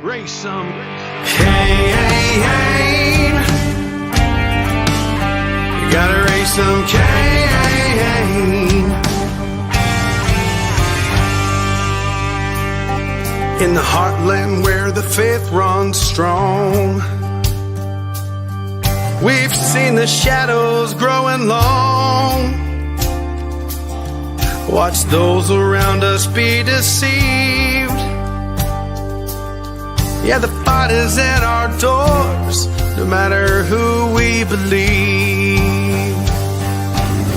Raise some Cain. You gotta raise some Cain. In the heartland where the faith runs strong, we've seen the shadows growing long. Watch those around us be deceived. Yeah, the fight is at our doors, no matter who we believe.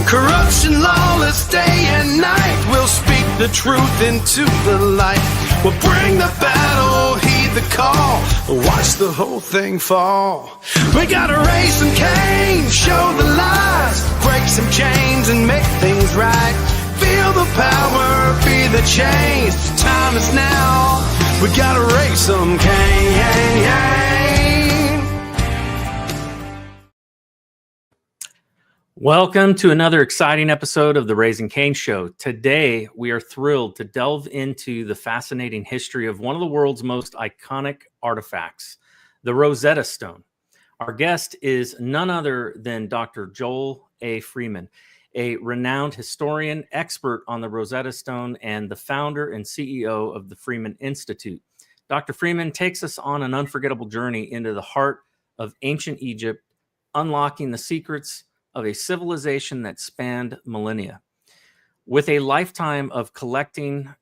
Corruption, lawless day and night, we'll speak the truth into the light. We'll bring the battle, heed the call, watch the whole thing fall. We gotta raise some Cain, show the lies, break some chains and make things right. Feel the power, be the change, time is now. We gotta raise some Cain. Welcome to another exciting episode of the Raising Cain Show. Today, we are thrilled to delve into the fascinating history of one of the world's most iconic artifacts, the Rosetta Stone. Our guest is none other than Dr. Joel A. Freeman, a renowned historian, expert on the Rosetta Stone, and the founder and CEO of the Freeman Institute. Dr. Freeman takes us on an unforgettable journey into the heart of ancient Egypt, unlocking the secrets of a civilization that spanned millennia. With a lifetime of collecting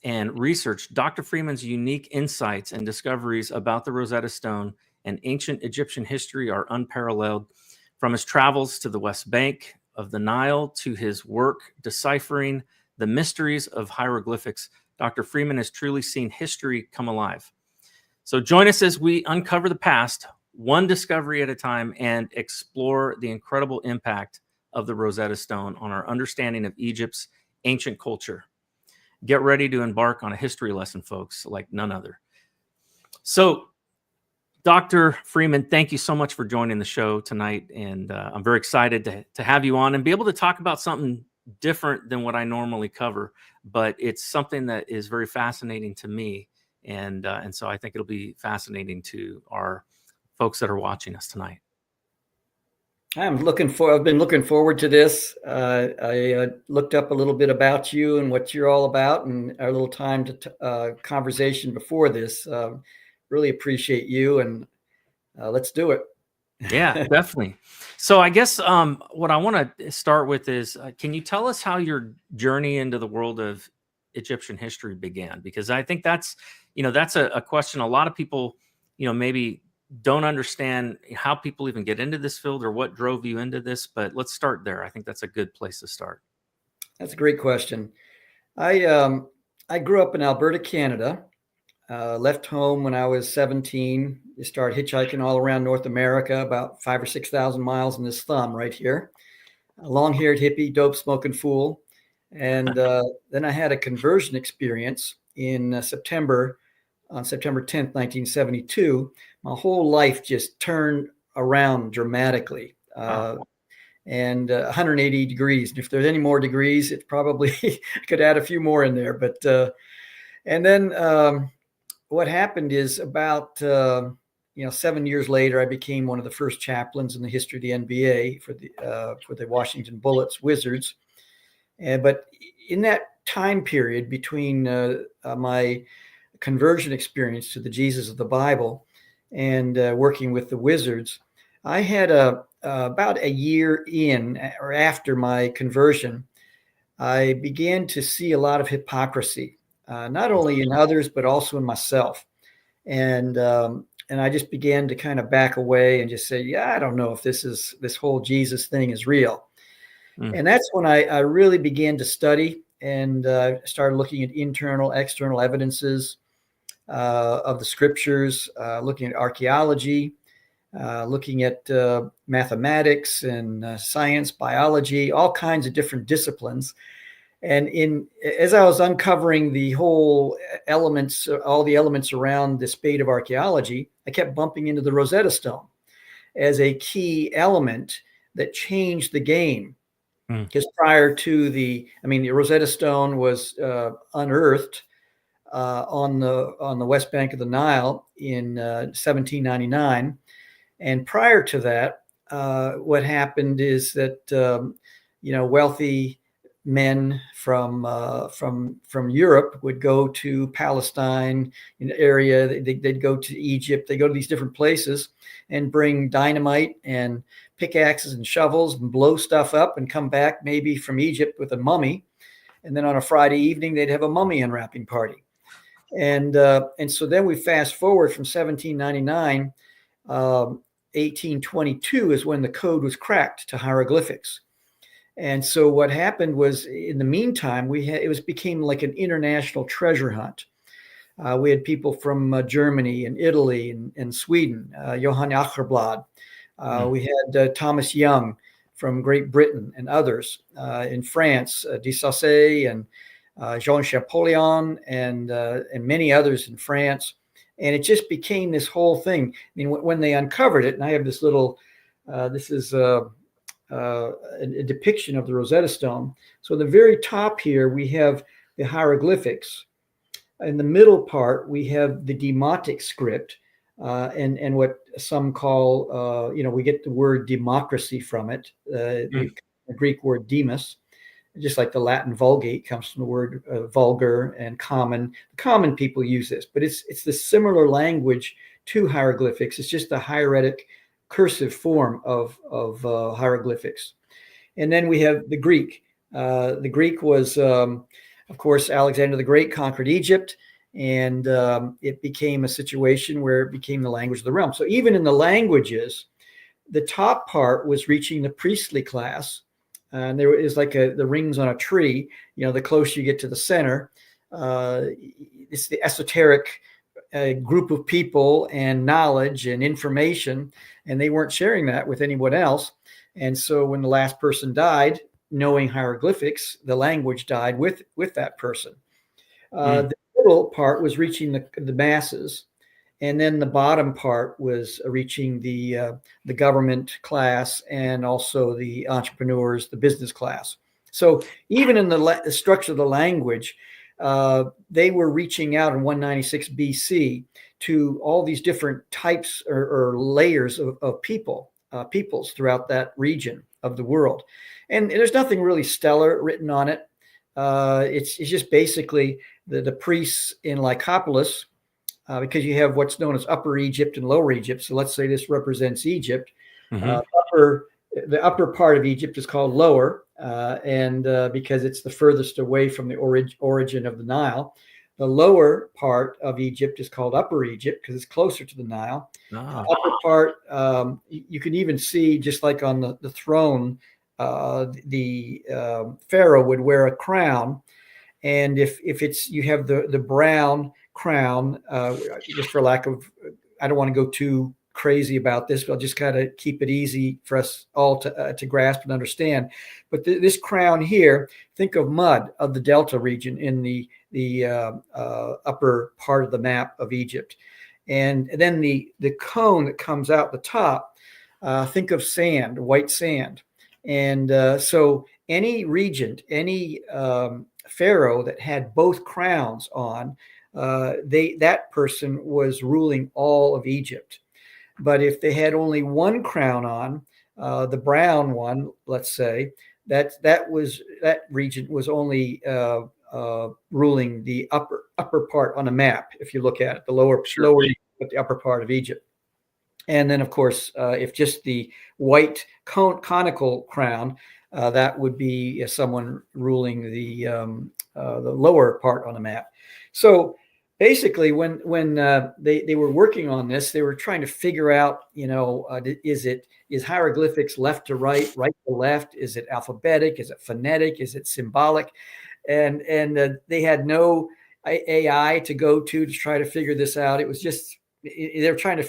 and research, Dr. Freeman's unique insights and discoveries about the Rosetta Stone and ancient Egyptian history are unparalleled. From his travels to the West Bank of the Nile to his work deciphering the mysteries of hieroglyphics, Dr. Freeman has truly seen history come alive. So join us as we uncover the past, one discovery at a time, and explore the incredible impact of the Rosetta Stone on our understanding of Egypt's ancient culture. Get ready to embark on a history lesson, folks, like none other. So, Dr. Freeman, thank you so much for joining the show tonight, and I'm very excited to have you on and be able to talk about something different than what I normally cover, but it's something that is very fascinating to me, and so I think it'll be fascinating to our folks that are watching us tonight. I've been looking forward to this. I looked up a little bit about you and what you're all about, and our little time to conversation before this. Really appreciate you, and let's do it. Yeah, definitely. So I guess what I want to start with is, can you tell us how your journey into the world of Egyptian history began? Because I think that's a question a lot of people, maybe don't understand how people even get into this field or what drove you into this, but let's start there. I think that's a good place to start. That's a great question. I grew up in Alberta, Canada. Left home when I was 17. You start hitchhiking all around North America, about 5,000 or 6,000 miles in this thumb right here. A long-haired hippie, dope-smoking fool. And then I had a conversion experience in September 10th, 1972. My whole life just turned around dramatically. And 180 degrees. And if there's any more degrees, it probably could add a few more in there. But and then what happened is about 7 years later, I became one of the first chaplains in the history of the NBA for the Washington Bullets Wizards. But in that time period between my conversion experience to the Jesus of the Bible and working with the Wizards, I had about a year in or after my conversion, I began to see a lot of hypocrisy, not only in others, but also in myself. And I just began to kind of back away and just say, yeah, I don't know if this whole Jesus thing is real. And that's when I really began to study and started looking at internal, external evidences of the scriptures, looking at archaeology, looking at mathematics and science, biology, all kinds of different disciplines. And as I was uncovering the whole elements, all the elements around the spade of archaeology, I kept bumping into the Rosetta Stone as a key element that changed the game. Because prior to the Rosetta Stone was unearthed on the west bank of the Nile in 1799. And prior to that, what happened is that wealthy men from Europe would go to Palestine, in the area. They'd go to Egypt. They go to these different places and bring dynamite and pickaxes and shovels and blow stuff up and come back maybe from Egypt with a mummy. And then on a Friday evening, they'd have a mummy unwrapping party. And so then we fast forward from 1799, 1822 is when the code was cracked to hieroglyphics. And so what happened was, in the meantime, became like an international treasure hunt. We had people from Germany and Italy and Sweden, Johann Acherblad. We had Thomas Young from Great Britain and others in France, Dessaussay and Jean Champollion and many others in France. And it just became this whole thing. I mean, when they uncovered it, and I have this little, this is a depiction of the Rosetta Stone. So at the very top here, we have the hieroglyphics. In the middle part, we have the demotic script, and what some call, we get the word democracy from it, the Greek word demos, just like the Latin Vulgate comes from the word vulgar and common. Common people use this, but it's the similar language to hieroglyphics. It's just the hieratic cursive form of hieroglyphics. And then we have the Greek. The Greek was, of course, Alexander the Great conquered Egypt, and it became a situation where it became the language of the realm. So even in the languages, the top part was reaching the priestly class. And there is like the rings on a tree. The closer you get to the center, it's the esoteric group of people and knowledge and information, and they weren't sharing that with anyone else. And so when the last person died, knowing hieroglyphics, the language died with that person. The middle part was reaching the masses, and then the bottom part was reaching the government class and also the entrepreneurs, the business class. So even in the structure of the language, they were reaching out in 196 BC to all these different types or layers of peoples throughout that region of the world. And there's nothing really stellar written on it. It's just basically the priests in Lycopolis, because you have what's known as Upper Egypt and Lower Egypt. So let's say this represents Egypt. The upper part of Egypt is called Lower, and because it's the furthest away from the origin of the Nile. The lower part of Egypt is called Upper Egypt because it's closer to the Nile. Upper part, you can even see, just like on the throne, the pharaoh would wear a crown, and if you have the brown crown, just for lack of, I don't want to go too crazy about this, but I'll just kind of keep it easy for us all to grasp and understand. But this crown here, think of mud of the Delta region in the upper part of the map of Egypt. And then the cone that comes out the top, think of sand, white sand. And so any regent, any pharaoh that had both crowns on, that person was ruling all of Egypt. But if they had only one crown on, the brown one, let's say, that regent was only ruling the upper part on a map. If you look at it, the lower, but the upper part of Egypt. And then, of course, if just the white conical crown, that would be someone ruling the lower part on the map. So basically, when they were working on this, they were trying to figure out, is hieroglyphics left to right, right to left? Is it alphabetic? Is it phonetic? Is it symbolic? And they had no AI to go to try to figure this out. It was just they're trying to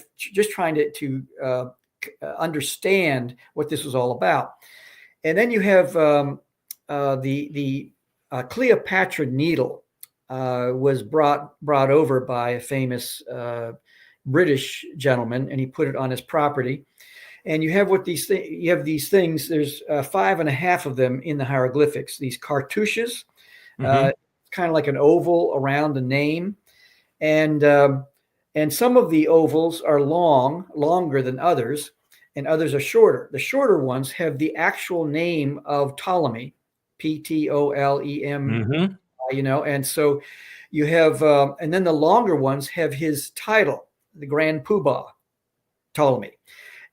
understand what this was all about. And then you have the Cleopatra needle. Was brought over by a famous British gentleman, and he put it on his property. And you have these things. There's 5.5 of them in the hieroglyphics. These cartouches, kind kind of like an oval around the name, and some of the ovals are longer than others, and others are shorter. The shorter ones have the actual name of Ptolemy, Ptolem, and so you have, and then the longer ones have his title, the Grand Poobah, Ptolemy.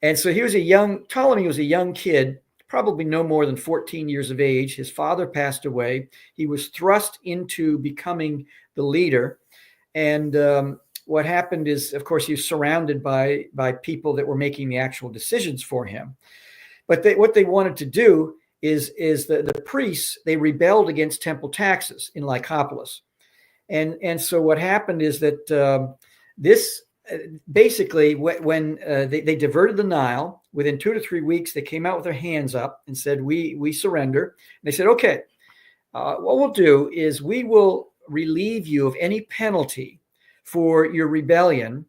And so Ptolemy was a young kid, probably no more than 14 years of age. His father passed away. He was thrust into becoming the leader. And what happened is, of course, he was surrounded by people that were making the actual decisions for him. But what they wanted to do is the priests, they rebelled against temple taxes in Lycopolis. And so what happened is that this basically, when they diverted the Nile, within 2 to 3 weeks, they came out with their hands up and said, we surrender. And they said, okay, what we'll do is we will relieve you of any penalty for your rebellion,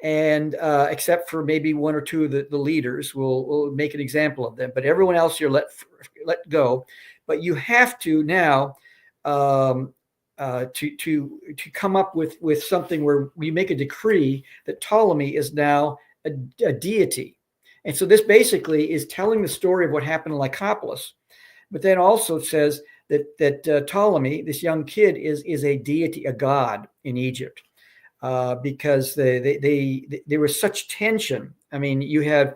and except for maybe 1 or 2 of the leaders, we'll make an example of them. But everyone else you're let go. But you have to now to come up with something where we make a decree that Ptolemy is now a deity. And so this basically is telling the story of what happened in Lycopolis, but then also says that Ptolemy, this young kid, is a deity, a god in Egypt, because there was such tension. I mean, you have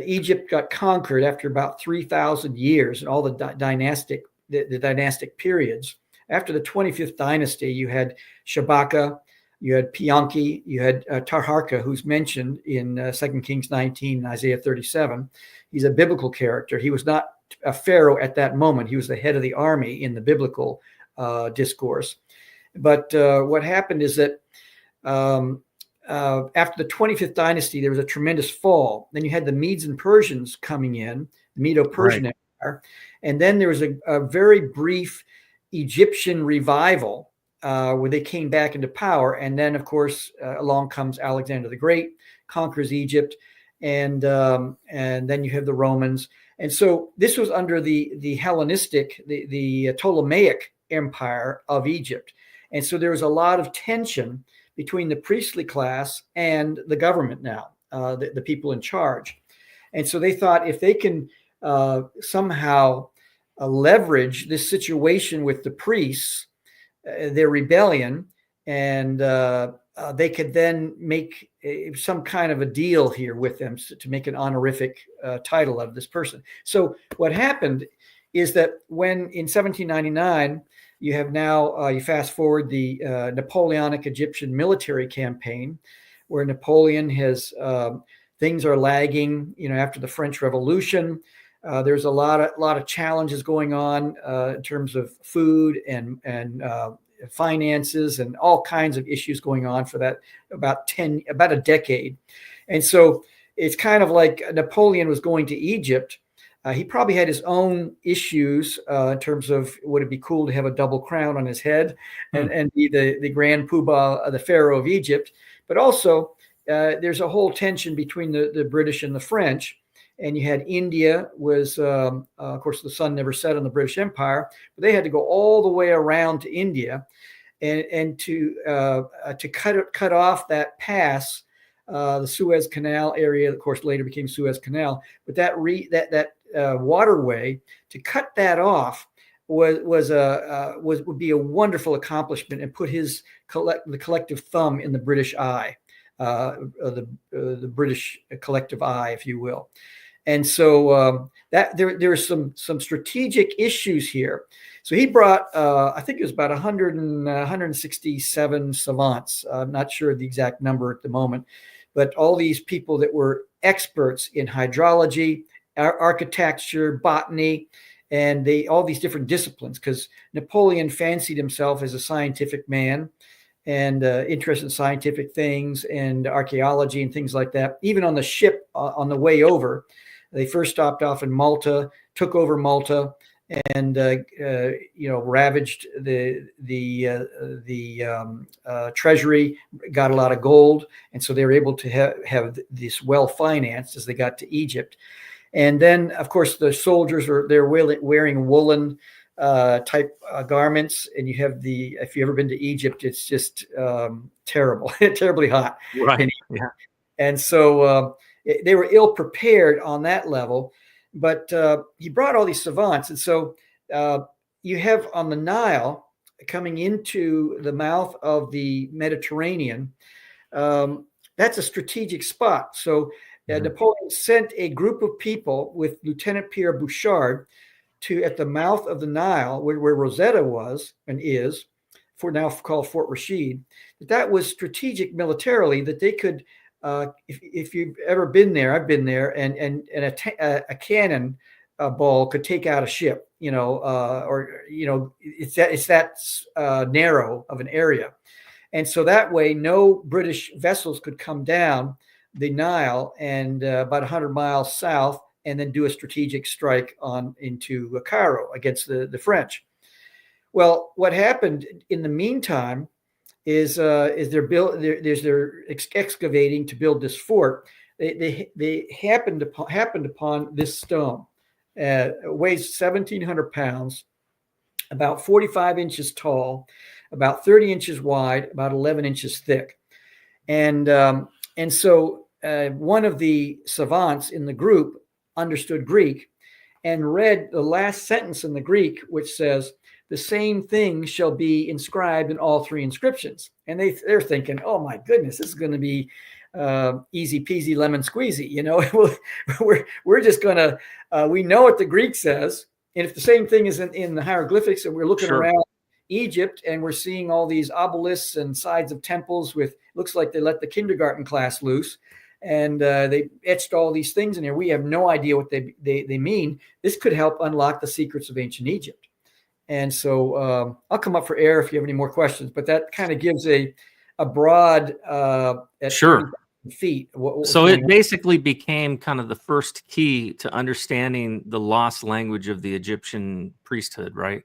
Egypt got conquered after about 3,000 years, and all the dynastic periods. After the 25th dynasty, you had Shabaka, you had Pianki, you had Tarharka, who's mentioned in 2 Kings 19 and Isaiah 37. He's a biblical character. He was not a pharaoh at that moment. He was the head of the army in the biblical discourse. But what happened is that after the 25th dynasty, there was a tremendous fall. Then you had the Medes and Persians coming in, the Medo-Persian Empire. And then there was a very brief Egyptian revival where they came back into power. And then, of course, along comes Alexander the Great, conquers Egypt. And then you have the Romans. And so this was under the Hellenistic, the Ptolemaic Empire of Egypt. And so there was a lot of tension between the priestly class and the government now, the people in charge. And so they thought if they can somehow leverage this situation with the priests, their rebellion, and they could then make some kind of a deal here with them to make an honorific title of this person. So what happened is that when in 1799, you have now, you fast forward the Napoleonic Egyptian Military Campaign, where Napoleon has, things are lagging, after the French Revolution. There's a lot of challenges going on in terms of food and finances and all kinds of issues going on for that about a decade. And so it's kind of like Napoleon was going to Egypt. He probably had his own issues in terms of would it be cool to have a double crown on his head and be the Grand Poobah, the Pharaoh of Egypt. But also there's a whole tension between the British and the French. And you had India was, of course, the sun never set on the British Empire, but they had to go all the way around to India and to cut off that pass, the Suez Canal area, of course, later became Suez Canal. But that waterway, to cut that off would be a wonderful accomplishment and put the collective thumb in the British eye, the British collective eye, if you will. And so that there are some strategic issues here. So he brought, I think it was about 167 savants. I'm not sure the exact number at the moment, but all these people that were experts in hydrology, architecture, botany, and all these different disciplines, because Napoleon fancied himself as a scientific man and interested in scientific things and archaeology and things like that. Even on the ship on the way over, they first stopped off in Malta, took over Malta, and ravaged the treasury, got a lot of gold, and so they were able to have this well financed as they got to Egypt. And then, of course, the soldiers they're wearing woolen type garments, and you have if you've ever been to Egypt, it's just terrible, terribly hot. Right. Yeah. And so they were ill prepared on that level. But he brought all these savants. And so you have on the Nile coming into the mouth of the Mediterranean, that's a strategic spot. So Napoleon sent a group of people with Lieutenant Pierre Bouchard at the mouth of the Nile, where Rosetta was and is, for now called Fort Rashid. That was strategic militarily, that they could, if you've ever been there, I've been there, and a cannon ball could take out a ship, it's that narrow of an area. And so that way, no British vessels could come down the Nile and about 100 miles south and then do a strategic strike into Cairo against the French. Well, what happened in the meantime is they're excavating to build this fort. They happened upon this stone. It weighs 1,700 pounds, about 45 inches tall, about 30 inches wide, about 11 inches thick. And so one of the savants in the group understood Greek and read the last sentence in the Greek, which says, "The same thing shall be inscribed in all three inscriptions." And they're thinking, "Oh my goodness, this is going to be easy peasy lemon squeezy." We're just going to, we know what the Greek says. And if the same thing is in the hieroglyphics, and we're looking around Egypt and we're seeing all these obelisks and sides of temples looks like they let the kindergarten class loose. And they etched all these things in there. We have no idea what they mean. This could help unlock the secrets of ancient Egypt. And so I'll come up for air if you have any more questions. But that kind of gives a broad at Sure. feet. So it basically became kind of the first key to understanding the lost language of the Egyptian priesthood, right?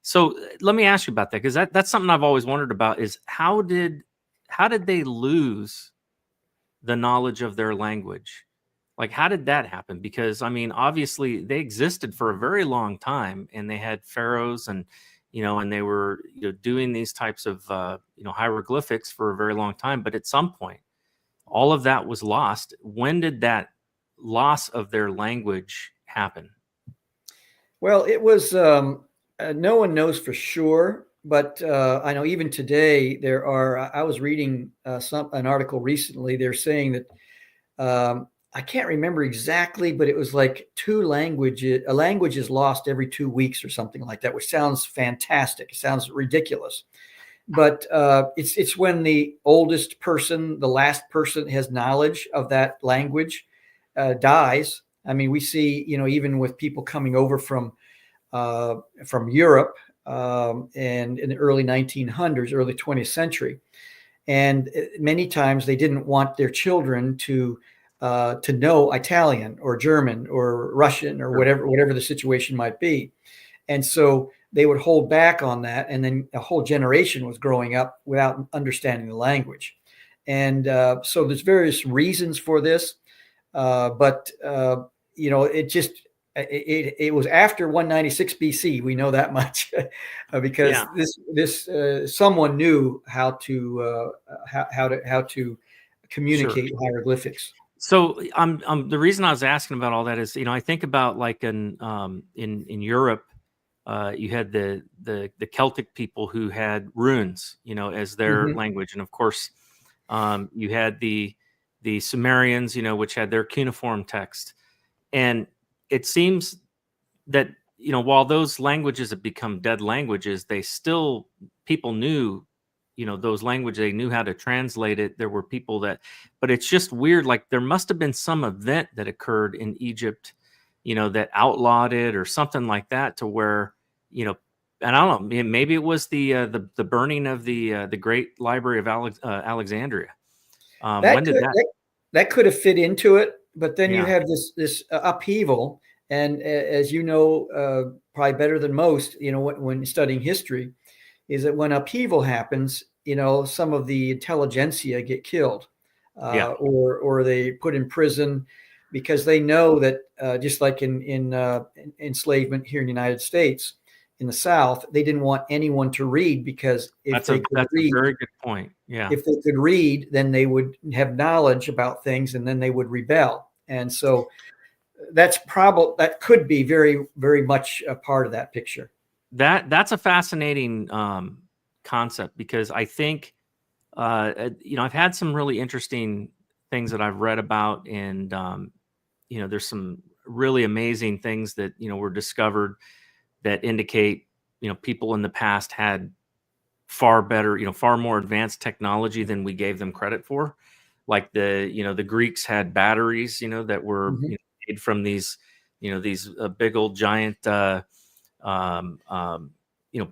So let me ask you about that, because that's something I've always wondered about, is how did they lose the knowledge of their language? Like, how did that happen? Because I mean, obviously they existed for a very long time, and they had pharaohs, and and they were doing these types of hieroglyphics for a very long time. But at some point, all of that was lost. When did that loss of their language happen? Well, it was no one knows for sure. But I know even today I was reading an article recently. They're saying that I can't remember exactly, but it was like a language is lost every 2 weeks or something like that, which sounds fantastic. It sounds ridiculous. But it's when the oldest person, the last person has knowledge of that language dies. I mean, we see, even with people coming over from Europe, and in the early 1900s, early 20th century. And many times they didn't want their children to know Italian or German or Russian or whatever the situation might be. And so they would hold back on that. And then a whole generation was growing up without understanding the language. And so there's various reasons for this. But it was after 196 BC. We know that much because this someone knew how to communicate hieroglyphics. So the reason I was asking about all that is, I think about like in Europe, you had the Celtic people who had runes, as their language, and of course, you had the Sumerians, which had their cuneiform text. And it seems that, while those languages have become dead languages, people knew, those languages, they knew how to translate it. There were people but it's just weird. Like there must have been some event that occurred in Egypt, that outlawed it or something like that, to where, and I don't know, maybe it was the burning of the Great Library of Alexandria. That could have fit into it. But then you have this upheaval, and as you know, probably better than most, when studying history, is that when upheaval happens, some of the intelligentsia get killed, or they put in prison, because they know that just like in enslavement here in the United States, in the South, they didn't want anyone to read, because That's a very good point. Yeah. if they could read, then they would have knowledge about things, and then they would rebel. And so that could be very, very much a part of that picture. That's a fascinating concept, because I think I've had some really interesting things that I've read about, and there's some really amazing things that were discovered that indicate people in the past had far better, far more advanced technology than we gave them credit for. Like the Greeks had batteries, that were made from these big old giant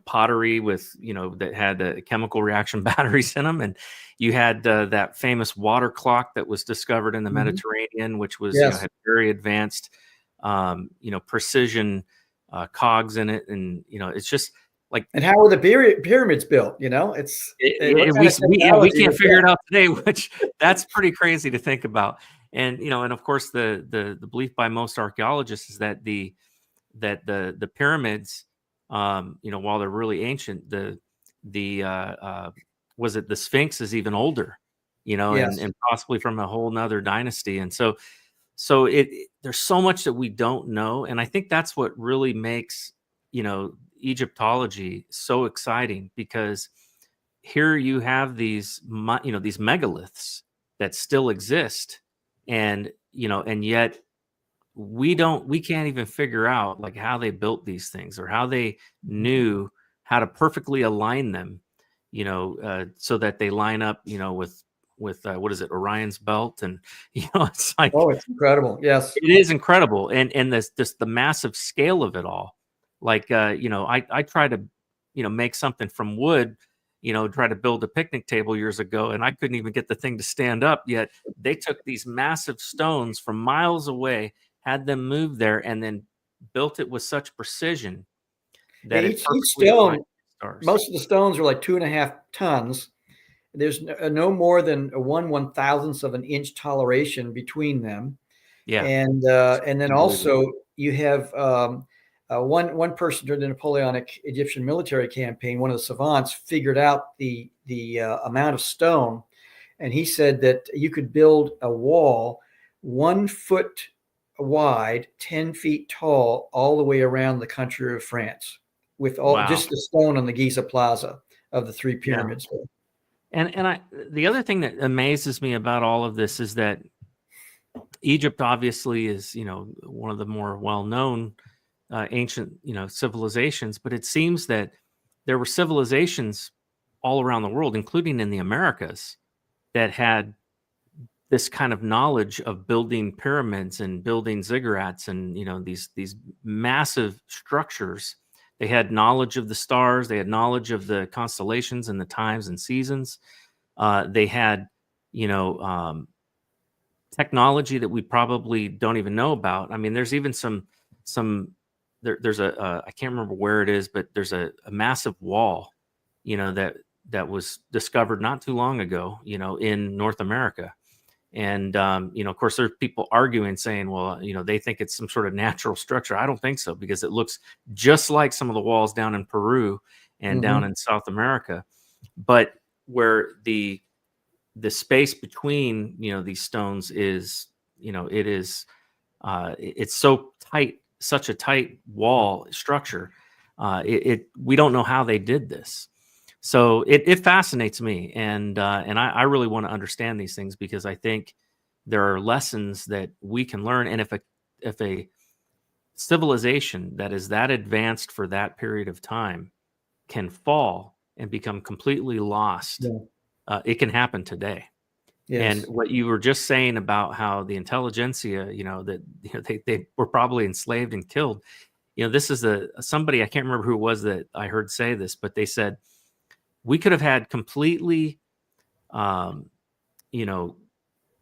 pottery with that had chemical reaction batteries in them. And you had that famous water clock that was discovered in the Mediterranean, which was had very advanced precision cogs in it. And it's just like, and how were the pyramids built? We can't figure it out today, which that's pretty crazy to think about. And and of course the belief by most archaeologists is that the pyramids, while they're really ancient, the Sphinx is even older, and possibly from a whole nother dynasty. And so there's so much that we don't know. And I think that's what really makes, Egyptology so exciting, because here you have these megaliths that still exist, and yet we can't even figure out like how they built these things, or how they knew how to perfectly align them, so that they line up, with what is it, Orion's belt. And it's like, oh, it's incredible. Yes, it is incredible. And the massive scale of it all. Like I try to make something from wood, try to build a picnic table years ago, and I couldn't even get the thing to stand up. Yet they took these massive stones from miles away, had them moved there, and then built it with such precision that each stone, most of the stones are like 2.5 tons. There's no more than a 1/1000th of an inch toleration between them. Yeah. And then also you have one person during the Napoleonic Egyptian Military Campaign, one of the savants, figured out the amount of stone, and he said that you could build a wall 1 foot wide, 10 feet tall, all the way around the country of France, with just the stone on the Giza Plaza of the 3 pyramids. Yeah. And the other thing that amazes me about all of this is that Egypt obviously is, one of the more well-known ancient, civilizations, but it seems that there were civilizations all around the world, including in the Americas, that had this kind of knowledge of building pyramids and building ziggurats and, these massive structures. They had knowledge of the stars. They had knowledge of the constellations and the times and seasons. They had, technology that we probably don't even know about. I mean, there's even there's I can't remember where it is, but there's a massive wall, that was discovered not too long ago, in North America. And, of course, there's people arguing, saying, well, they think it's some sort of natural structure. I don't think so, because it looks just like some of the walls down in Peru and down in South America. But where the space between, these stones is, it's so tight, such a tight wall structure. We don't know how they did this. So it fascinates me, and I really want to understand these things, because I think there are lessons that we can learn. And if a civilization that is that advanced for that period of time can fall and become completely lost, it can happen today. Yes. And what you were just saying about how the intelligentsia, they were probably enslaved and killed. This is somebody, I can't remember who it was that I heard say this, but they said, we could have had completely,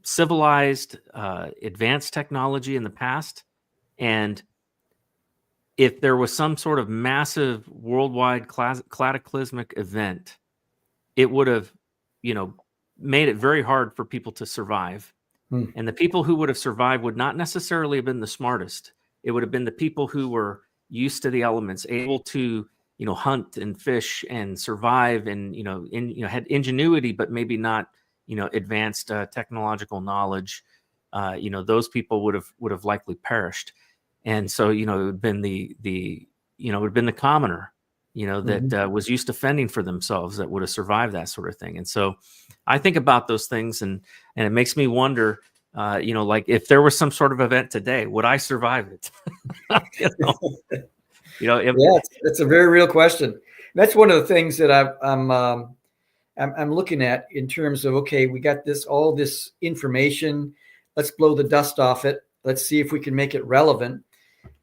civilized, advanced technology in the past. And if there was some sort of massive worldwide cataclysmic event, it would have, made it very hard for people to survive. And the people who would have survived would not necessarily have been the smartest. It would have been the people who were used to the elements, able to hunt and fish and survive, and had ingenuity, but maybe not advanced technological knowledge, those people would have likely perished. And so it would have been the commoner, that was used to fending for themselves, that would have survived that sort of thing. And so I think about those things, and it makes me wonder, like, if there was some sort of event today, would I survive it? Yeah, it's a very real question. That's one of the things that I'm looking at in terms of, okay, we got all this information. Let's blow the dust off it. Let's see if we can make it relevant.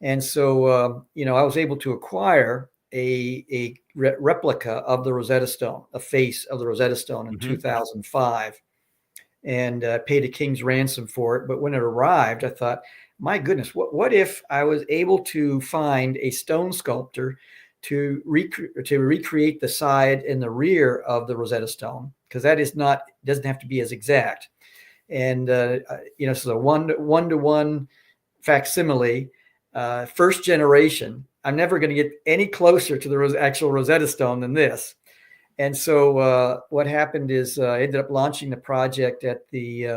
And so, I was able to acquire a replica of the Rosetta Stone, a face of the Rosetta Stone in 2005, and paid a king's ransom for it. But when it arrived, I thought, my goodness, what if I was able to find a stone sculptor to recreate the side and the rear of the Rosetta Stone, because that doesn't have to be as exact. And, so one-to-one facsimile, first generation. I'm never going to get any closer to the actual Rosetta Stone than this. And so what happened is I ended up launching the project at the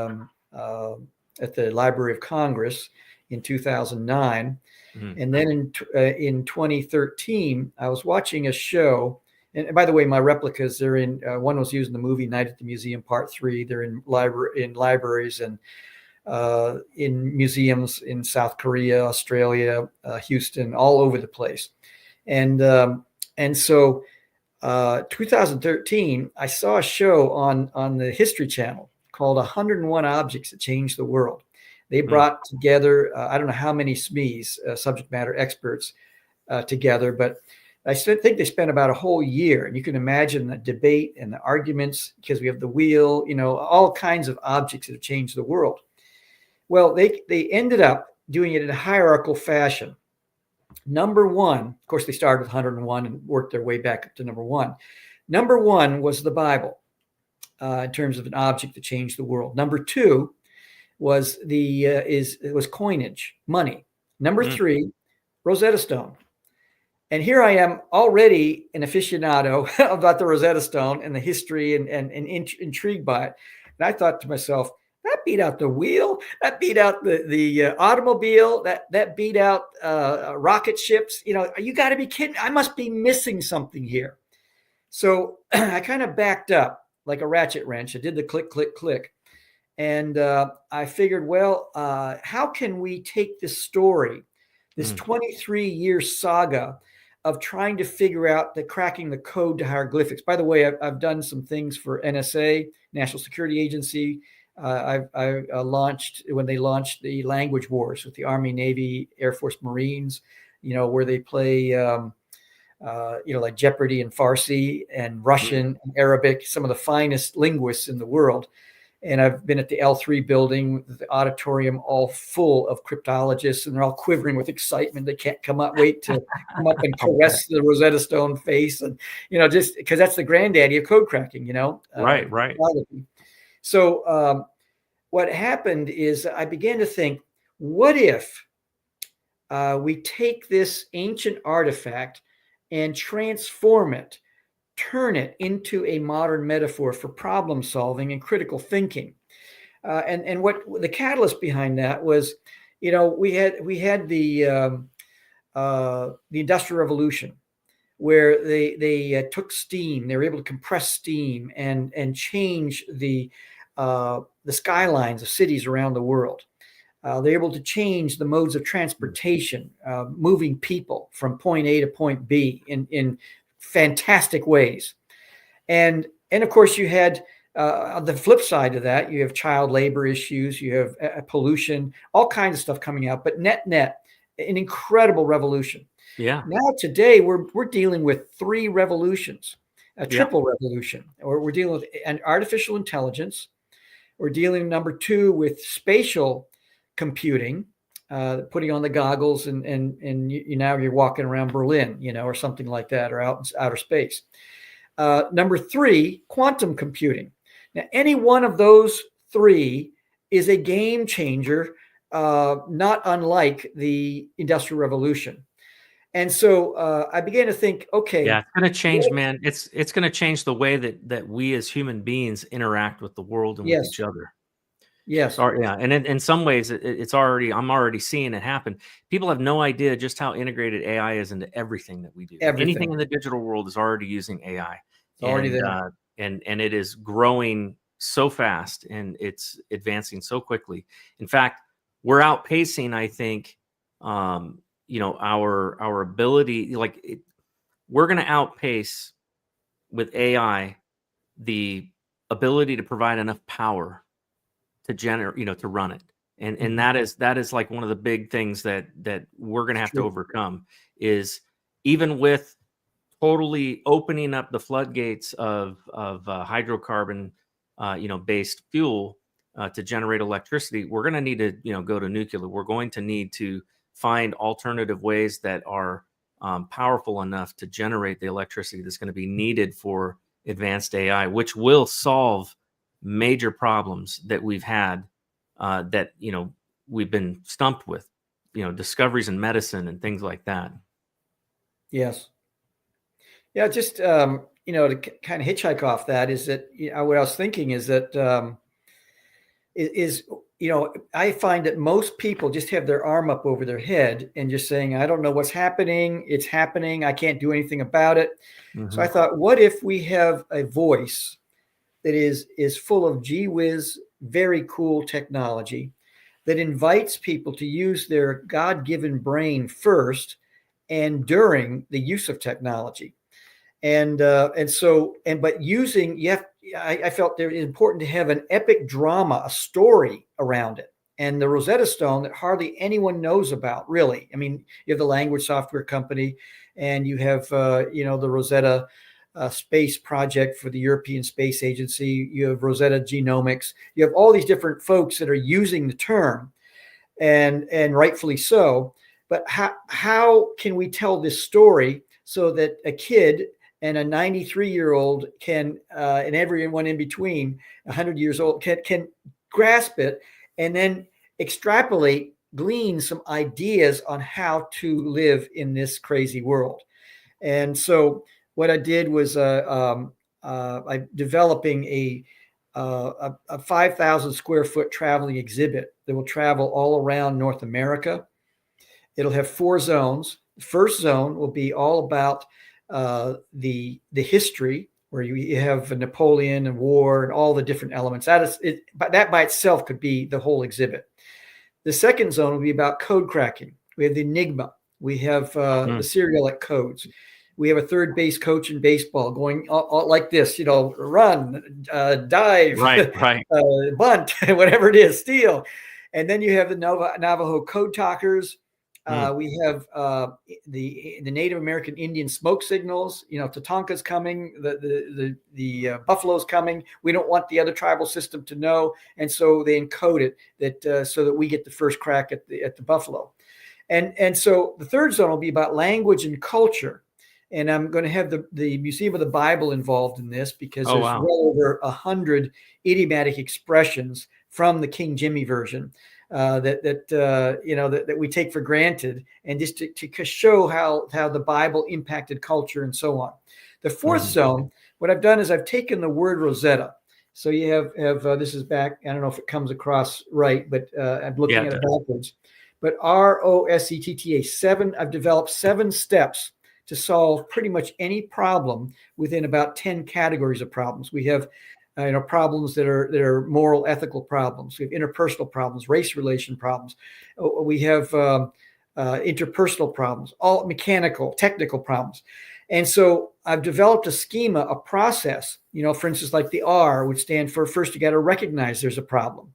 Library of Congress in 2009. And then in 2013, I was watching a show. And by the way, my replicas, they're in, one was used in the movie Night at the Museum Part 3. They're in libraries and in museums in South Korea, Australia, Houston, all over the place. And so 2013, I saw a show on the History Channel called 101 Objects That Changed the World. They brought together, I don't know how many SMEs, subject matter experts, together, but I think they spent about a whole year. And you can imagine the debate and the arguments, because we have the wheel, all kinds of objects that have changed the world. Well, they ended up doing it in a hierarchical fashion. Number one, of course, they started with 101 and worked their way back up to number one. Number one was the Bible, in terms of an object that changed the world. Number two was it was coinage, money. Number three, Rosetta Stone. And here I am, already an aficionado about the Rosetta Stone and the history and intrigued by it. And I thought to myself, that beat out the wheel, that beat out the automobile, that beat out rocket ships. You got to be kidding. I must be missing something here. So I kind of backed up like a ratchet wrench. I did the click, click, click. And I figured, well, how can we take this story, this 23-year saga of trying to figure out cracking the code to hieroglyphics? By the way, I've done some things for NSA, National Security Agency. I launched, when they launched the language wars with the Army, Navy, Air Force, Marines, where they play, like Jeopardy and Farsi and Russian and Arabic, some of the finest linguists in the world. And I've been at the L3 building, the auditorium all full of cryptologists, and they're all quivering with excitement. They can't wait to come up and caress the Rosetta Stone face. And, just because that's the granddaddy of code cracking, Right. So what happened is I began to think, what if we take this ancient artifact and transform it, turn it into a modern metaphor for problem solving and critical thinking? And what the catalyst behind that was, we had the Industrial Revolution, where they took steam. They were able to compress steam and change the skylines of cities around the world. They're able to change the modes of transportation, moving people from point A to point B in fantastic ways. And of course, you had on the flip side of that, you have child labor issues, you have pollution, all kinds of stuff coming out. But net, an incredible revolution. Yeah. Now today we're dealing with three revolutions, a triple revolution, or we're dealing with an artificial intelligence. We're dealing, number two, with spatial computing, putting on the goggles and now you're walking around Berlin, or something like that, or out in outer space. Number three, quantum computing. Now, any one of those three is a game changer, not unlike the Industrial Revolution. And so I began to think, Yeah, okay, it's gonna change, man. It's gonna change the way that we as human beings interact with the world and with yes, each other. yes, Or yeah, and in some ways, it's already I'm already seeing it happen. People have no idea just how integrated AI is into everything that we do. everything. Anything in the digital world is already using AI, It's already and there. and it is growing so fast and it's advancing so quickly. In fact, we're outpacing, I think, our ability. We're going to outpace with AI the ability to provide enough power to generate, to run it. And Mhm. that is like one of the big things that we're going to It's have to true. overcome is even with totally opening up the floodgates of hydrocarbon based fuel to generate electricity. We're going to need to go to nuclear. We're going to need to find alternative ways that are powerful enough to generate the electricity that's going to be needed for advanced AI, which will solve major problems that we've had that we've been stumped with, discoveries in medicine and things like that. Yes. Yeah, just to kind of hitchhike off that is that what I was thinking is that is I find that most people just have their arm up over their head and just saying, I don't know what's happening. It's happening. I can't do anything about it. So I Hmm. thought, what if we have a voice that is full of gee whiz, very cool technology that invites people to use their God-given brain first and during the use of technology. But using I felt it was important to have an epic drama, a story around it. And the Rosetta Stone that hardly anyone knows about, really. I mean, you have the language software company, and you have the Rosetta space project for the European Space Agency. You have Rosetta Genomics. You have all these different folks that are using the term, and rightfully so. But how can we tell this story so that a kid and a 93-year-old can, and everyone in between, 100 years old, can grasp it and then extrapolate, glean some ideas on how to live in this crazy world? And so what I did was I developing a 5,000 square foot traveling exhibit that will travel all around North America. It'll have 4 zones. The first zone will be all about the history, where you have Napoleon and war and all the different elements. That by itself could be the whole exhibit. The second zone will be about code cracking. We have the Enigma. We have the Cyrillic codes. We have a third base coach in baseball going all like this, run, dive, Right, right. bunt, whatever it is, steal. And then you have the Navajo code talkers. Mm. We have the Native American Indian smoke signals. Tatanka's coming, the buffalo's coming. We don't want the other tribal system to know, and so they encode it so that we get the first crack at the buffalo. And so the third zone will be about language and culture. And I'm going to have the Museum of the Bible involved in this because Oh, there's wow. well over 100 idiomatic expressions from the King Jimmy version that we take for granted, and just to show how the Bible impacted culture and so on. The fourth Mhm. zone, what I've done is I've taken the word Rosetta. So you have this is back. I don't know if it comes across right, but I'm looking Yeah, at it backwards. But ROSETTA 7. I've developed 7 steps to solve pretty much any problem within about 10 categories of problems. We have problems that are moral, ethical problems. We have interpersonal problems, race relation problems. We have interpersonal problems, all mechanical, technical problems. And so I've developed a schema, a process, for instance, like the R would stand for, first you got to recognize there's a problem.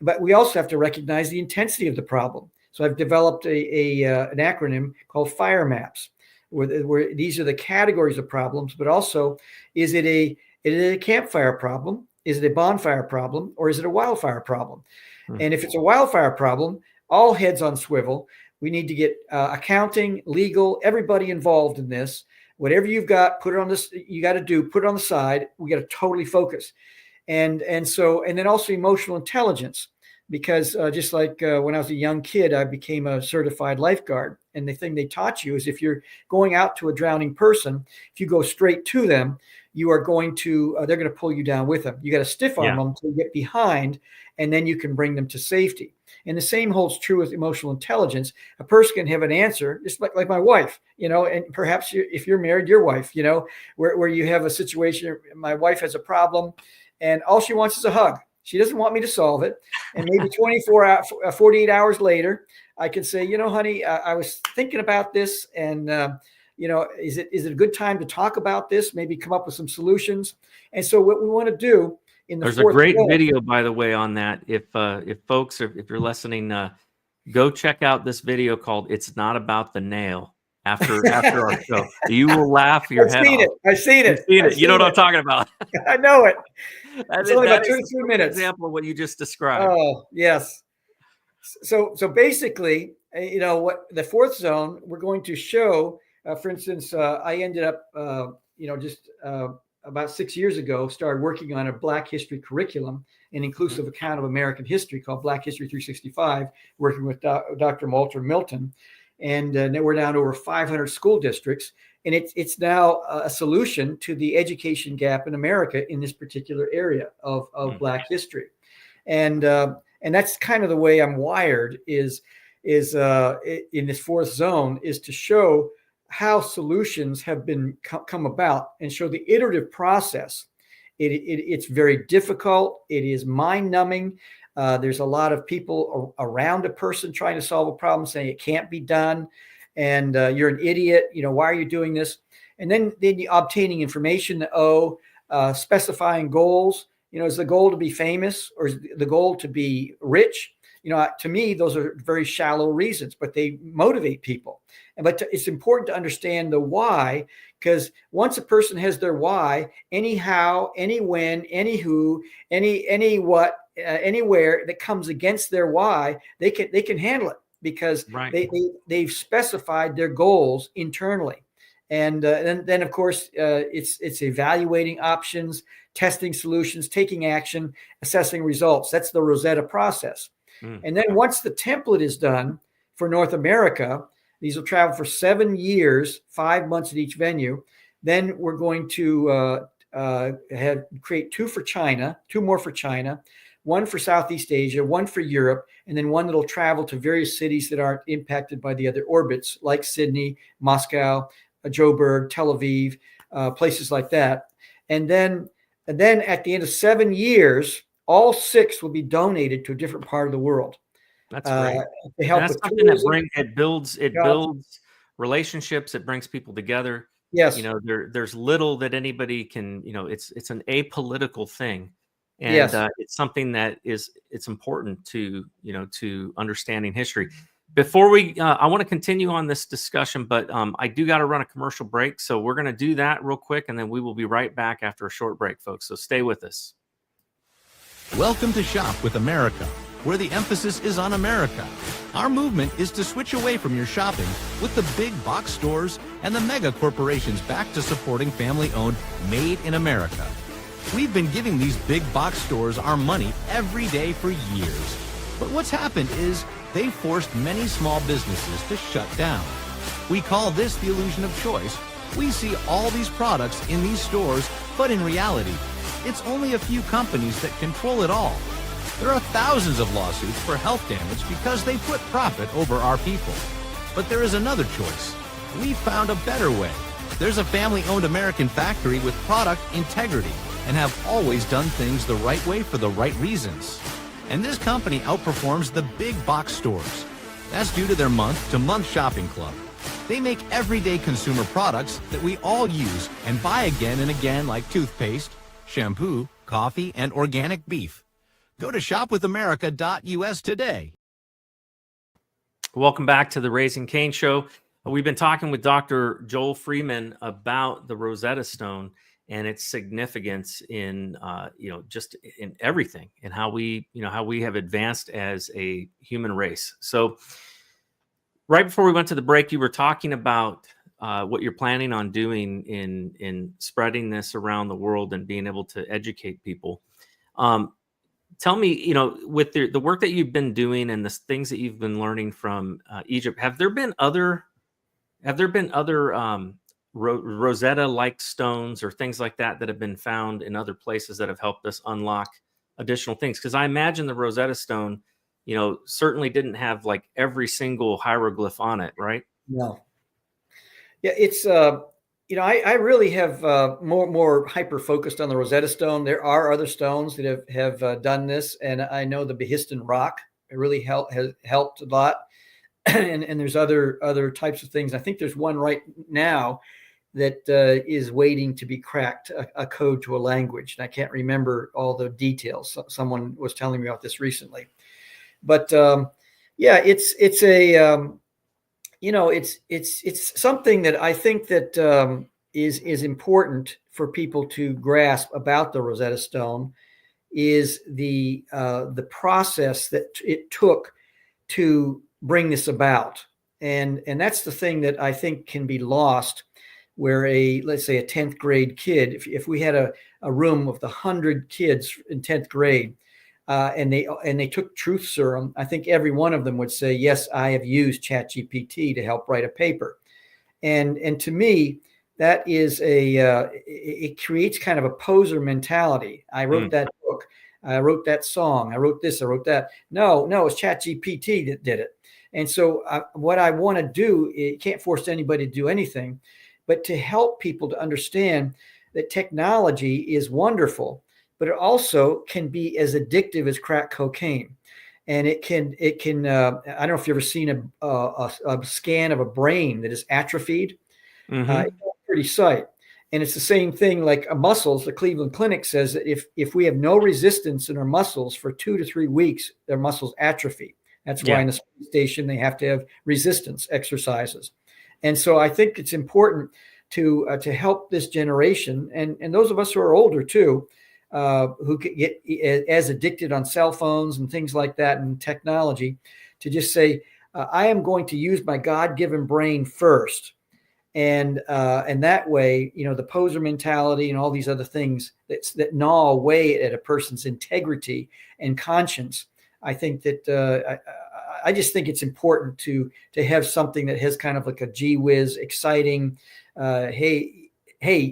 But we also have to recognize the intensity of the problem. So I've developed an acronym called FIRE maps, where these are the categories of problems, but also is it a campfire problem? Is it a bonfire problem? Or is it a wildfire problem? Mm. And if it's a wildfire problem, all heads on swivel. We need to get accounting, legal, everybody involved in this. Whatever you've got, put it on this. You got to put it on the side. We got to totally focus. And then also emotional intelligence, because just like when I was a young kid, I became a certified lifeguard. And the thing they taught you is if you're going out to a drowning person, if you go straight to them, you are going to, they're going to pull you down with them. You got to stiff arm them to get behind, and then you can bring them to safety. And the same holds true with emotional intelligence. A person can have an answer, just like my wife, and perhaps if you're married, your wife, where you have a situation, my wife has a problem and all she wants is a hug. She doesn't want me to solve it. And maybe 48 hours later, I can say, honey, I was thinking about this, and is it a good time to talk about this? Maybe come up with some solutions. And so what we want to do in the there's a great video, by the way, on that. If folks, if you're listening, go check out this video called "It's Not About the Nail." After our show, you will laugh your head off. I've seen it. You know what I'm talking about. I know it. It's only about 2 to 3 minutes. Example of what you just described. Oh, yes. So basically, what the fourth zone, we're going to show, for instance, I ended up, just about 6 years ago, started working on a Black history curriculum, an inclusive account of American history called Black History 365, working with Dr. Walter Milton. And now we're down to over 500 school districts. And it's now a solution to the education gap in America in this particular area of Black history. And that's kind of the way I'm wired is in this fourth zone, is to show how solutions have been come about and show the iterative process. It's very difficult. It is mind-numbing. There's a lot of people around a person trying to solve a problem saying it can't be done, and you're an idiot. Why are you doing this? And then obtaining information, specifying goals. Is the goal to be famous, or is the goal to be rich? To me, those are very shallow reasons, but they motivate people. But it's important to understand the why, because once a person has their why, any how, any when, any who, any what, anywhere that comes against their why, they can handle it, because they've specified their goals internally. And then of course, it's evaluating options, testing solutions, taking action, assessing results. That's the Rosetta process. And then once the template is done for North America, these will travel for 7 years, 5 months at each venue. Then we're going to create two more for China, one for Southeast Asia, one for Europe, and then one that'll travel to various cities that aren't impacted by the other orbits, like Sydney, Moscow, Joburg, Tel Aviv, places like that. And then at the end of 7 years, all 6 will be donated to a different part of the world. That's great. That's something that builds relationships. It brings people together. Yes. There's little that anybody can, it's an apolitical thing. And it's something that it's important to understanding history. Before I want to continue on this discussion, but I do got to run a commercial break. So we're going to do that real quick, and then we will be right back after a short break, folks. So stay with us. Welcome to Shop with America, where the emphasis is on America. Our movement is to switch away from your shopping with the big box stores and the mega corporations back to supporting family-owned, made in America. We've been giving these big box stores our money every day for years. But what's happened is they've forced many small businesses to shut down. We call this the illusion of choice. We see all these products in these stores, but in reality, it's only a few companies that control it all. There are thousands of lawsuits for health damage because they put profit over our people. But there is another choice. We found a better way. There's a family-owned American factory with product integrity and have always done things the right way for the right reasons. And this company outperforms the big box stores. That's due to their month-to-month shopping club. They make everyday consumer products that we all use and buy again and again, like toothpaste, shampoo, coffee, and organic beef. Go to shopwithamerica.us today. Welcome back to the Raising Cain Show. We've been talking with Dr. Joel Freeman about the Rosetta Stone and its significance in, just in everything, and how we have advanced as a human race. So right before we went to the break, you were talking about what you're planning on doing in spreading this around the world and being able to educate people. Tell me, with the work that you've been doing and the things that you've been learning from Egypt, have there been other Have there been other Rosetta-like stones or things like that that have been found in other places that have helped us unlock additional things? Because I imagine the Rosetta Stone, certainly didn't have like every single hieroglyph on it, right? No. Yeah, it's I really have more hyper focused on the Rosetta Stone. There are other stones that have done this, and I know the Behiston Rock really has helped a lot. and there's other types of things. I think there's one right now that is waiting to be cracked, a code to a language, and I can't remember all the details. Someone was telling me about this recently, but yeah, it's something that I think that is important for people to grasp about the Rosetta Stone, is the process that it took to bring this about, and that's the thing that I think can be lost. Where let's say a 10th grade kid, if we had a room of 100 kids in 10th grade, and they took truth serum, I think every one of them would say, yes, I have used ChatGPT to help write a paper. And to me, that is it creates kind of a poser mentality. I wrote that book, I wrote that song, I wrote this, I wrote that. No, it's ChatGPT that did it. And so what I want to do, it can't force anybody to do anything, but to help people to understand that technology is wonderful, but it also can be as addictive as crack cocaine. And it can. I don't know if you've ever seen a scan of a brain that is atrophied. It's a pretty sight. And it's the same thing like muscles. The Cleveland Clinic says that if we have no resistance in our muscles for 2 to 3 weeks, their muscles atrophy. That's why in the space station they have to have resistance exercises. And so I think it's important to help this generation and those of us who are older too, who get as addicted on cell phones and things like that and technology, to just say, I am going to use my God-given brain first. And that way, the poser mentality and all these other things that gnaw away at a person's integrity and conscience. I think that I just think it's important to have something that has kind of like a gee whiz, exciting. Hey,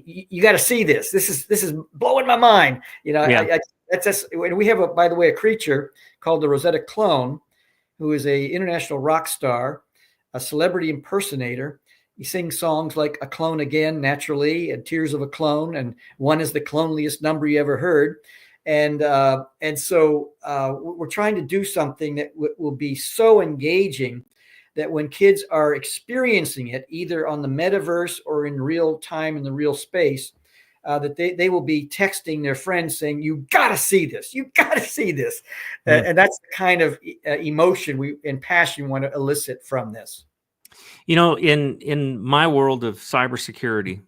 you got to see this. This is blowing my mind. That's just. We have by the way, a creature called the Rosetta clone, who is a international rock star, a celebrity impersonator. He sings songs like "A Clone Again," "Naturally," and "Tears of a Clone," and "One is the cloneliest number you ever heard." And so we're trying to do something that will be so engaging that when kids are experiencing it, either on the metaverse or in real time in the real space, that they will be texting their friends saying, "You got to see this. You got to see this." And that's the kind of emotion and passion we want to elicit from this. In my world of cybersecurity,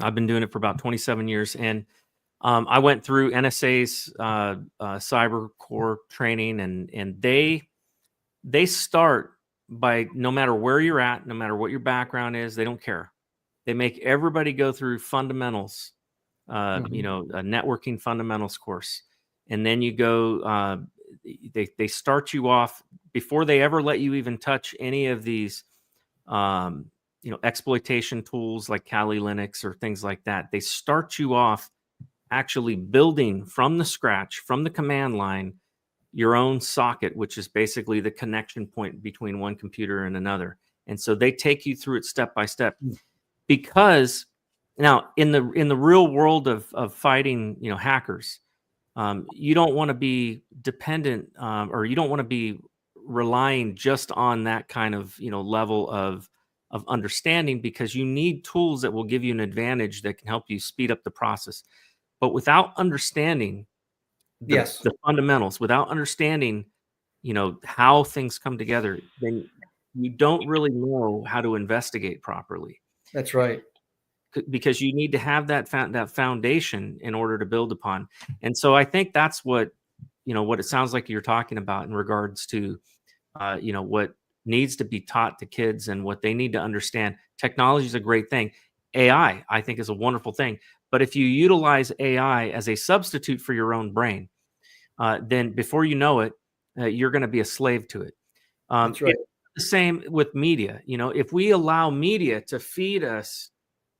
I've been doing it for about 27 years, and I went through NSA's cyber core training, and they start by, no matter where you're at, no matter what your background is, they don't care. They make everybody go through fundamentals, a networking fundamentals course, and then you go. They start you off before they ever let you even touch any of these, exploitation tools like Kali Linux or things like that. They start you off actually building from the scratch, from the command line, your own socket, which is basically the connection point between one computer and another. And so they take you through it step by step, because now in the real world of fighting, hackers, you don't want to be dependent, or you don't want to be relying just on that kind of, level of understanding, because you need tools that will give you an advantage that can help you speed up the process. But without understanding the fundamentals, without understanding, how things come together, then you don't really know how to investigate properly. That's right. Because you need to have that foundation in order to build upon. And so I think that's what it sounds like you're talking about in regards to, what needs to be taught to kids and what they need to understand. Technology is a great thing. AI, I think, is a wonderful thing. But if you utilize AI as a substitute for your own brain, then before you know it, you're going to be a slave to it. That's right. the same with media. If we allow media to feed us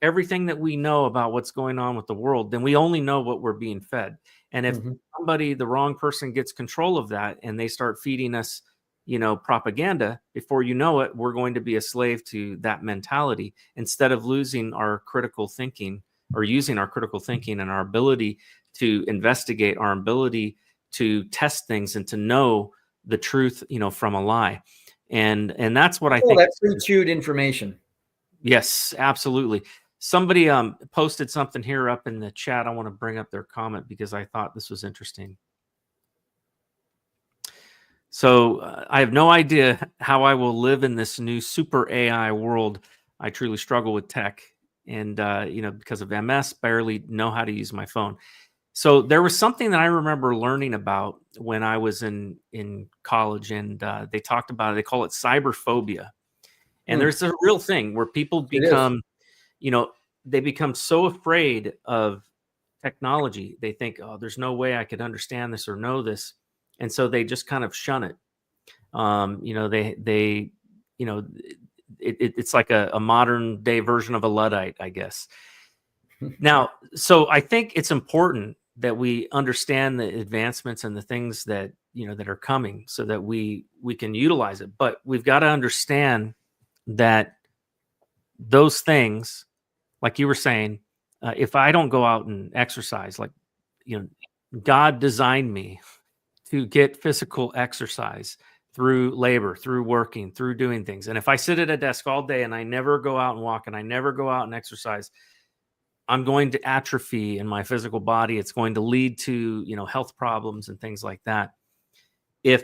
everything that we know about what's going on with the world, then we only know what we're being fed. And if the wrong person gets control of that and they start feeding us, propaganda, before you know it, we're going to be a slave to that mentality instead of losing our critical thinking, or using our critical thinking and our ability to investigate, our ability to test things and to know the truth, from a lie. And that's what I think. That pre-chewed information. Yes, absolutely. Somebody posted something here up in the chat. I want to bring up their comment because I thought this was interesting. So I have no idea how I will live in this new super AI world. I truly struggle with tech, and because of MS, barely know how to use my phone. So there was something that I remember learning about when I was in college, and they talked about it. They call it cyberphobia. And there's a real thing where people become, they become so afraid of technology. They think, oh, there's no way I could understand this or know this. And so they just kind of shun it. It's like a modern day version of a Luddite, I guess. Now, so I think it's important that we understand the advancements and the things that, that are coming so that we can utilize it. But we've got to understand that those things, like you were saying, if I don't go out and exercise, like, God designed me to get physical exercise through labor, through working, through doing things. And if I sit at a desk all day and I never go out and walk and I never go out and exercise, I'm going to atrophy in my physical body. It's going to lead to, health problems and things like that. If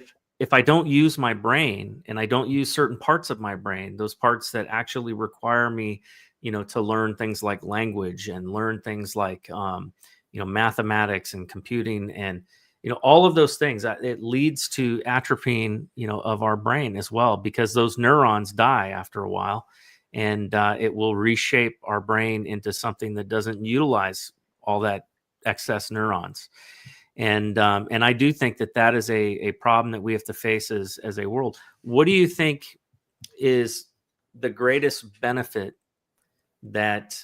I don't use my brain and I don't use certain parts of my brain, those parts that actually require me, to learn things like language and learn things like, mathematics and computing and, all of those things, it leads to atrophying, of our brain as well, because those neurons die after a while, and it will reshape our brain into something that doesn't utilize all that excess neurons. And I do think that is a problem that we have to face as a world. What do you think is the greatest benefit that,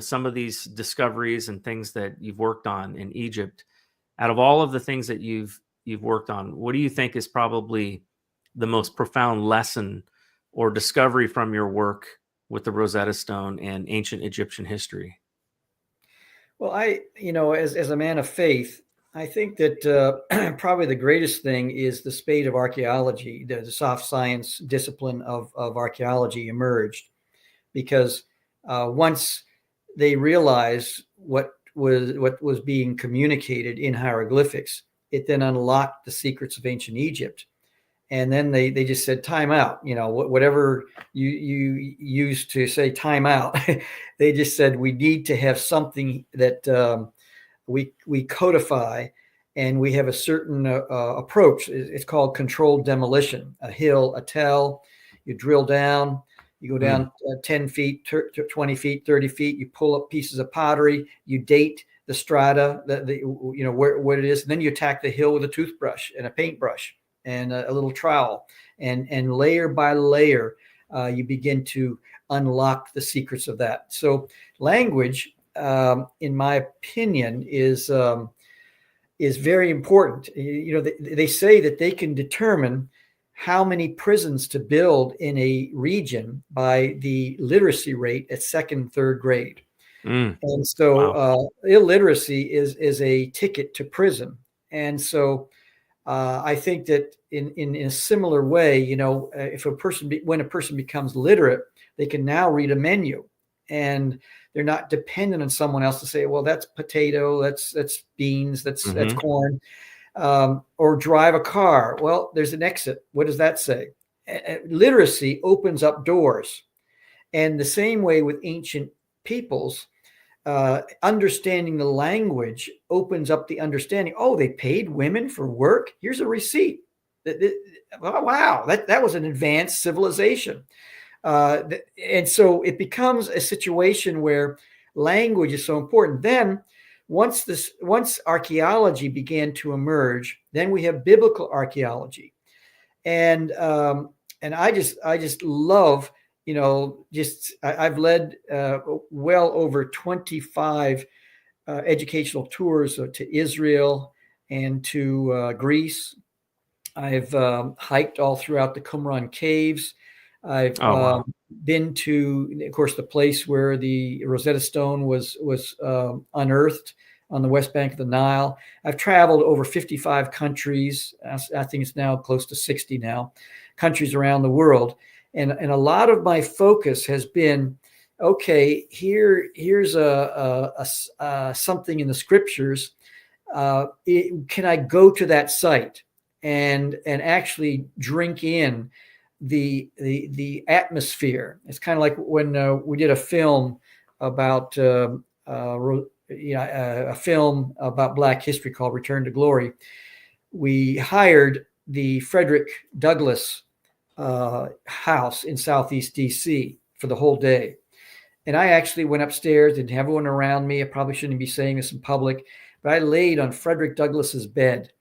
some of these discoveries and things that you've worked on in Egypt, out of all of the things that you've worked on, what do you think is probably the most profound lesson or discovery from your work with the Rosetta Stone and ancient Egyptian history? Well, as a man of faith, I think that probably the greatest thing is the spate of archaeology, the soft science discipline of archaeology emerged, because once they realized what was being communicated in hieroglyphics, it then unlocked the secrets of ancient Egypt. And then they just said, time out, whatever you used to say time out, they just said, we need to have something that we codify, and we have a certain approach. It's called controlled demolition. A hill, a tell, you drill down, you go down 10 feet, 20 feet, 30 feet, you pull up pieces of pottery, you date the strata, where it is, and then you attack the hill with a toothbrush and a paintbrush and a little trowel, and layer by layer, you begin to unlock the secrets of that. So language, in my opinion, is very important. They say that they can determine how many prisons to build in a region by the literacy rate at second, third grade. And so wow. Illiteracy is a ticket to prison. And so I think that in a similar way, if when a person becomes literate, they can now read a menu, and they're not dependent on someone else to say, well, that's potato, that's beans, that's corn, or drive a car. Well, there's an exit. What does that say? Literacy opens up doors. And the same way with ancient peoples, understanding the language opens up the understanding. Oh, they paid women for work. Here's a receipt. Wow, that was an advanced civilization. And so it becomes a situation where language is so important. Then once archaeology began to emerge, then we have biblical archaeology. And I just love, I've led well over 25 educational tours to Israel and to Greece. I've hiked all throughout the Qumran caves. I've Oh, wow. been to, of course, the place where the Rosetta Stone was unearthed on the west bank of the Nile. I've traveled over 55 countries. I think it's now close to 60 now, countries around the world. And a lot of my focus has been, okay, here's a something in the scriptures. Can I go to that site and actually drink in the atmosphere? It's kind of like when we did a film about a film about Black history called Return to Glory. We hired the Frederick Douglass house in Southeast DC for the whole day. And I actually went upstairs, didn't have everyone around me. I probably shouldn't be saying this in public, but I laid on Frederick Douglass's bed.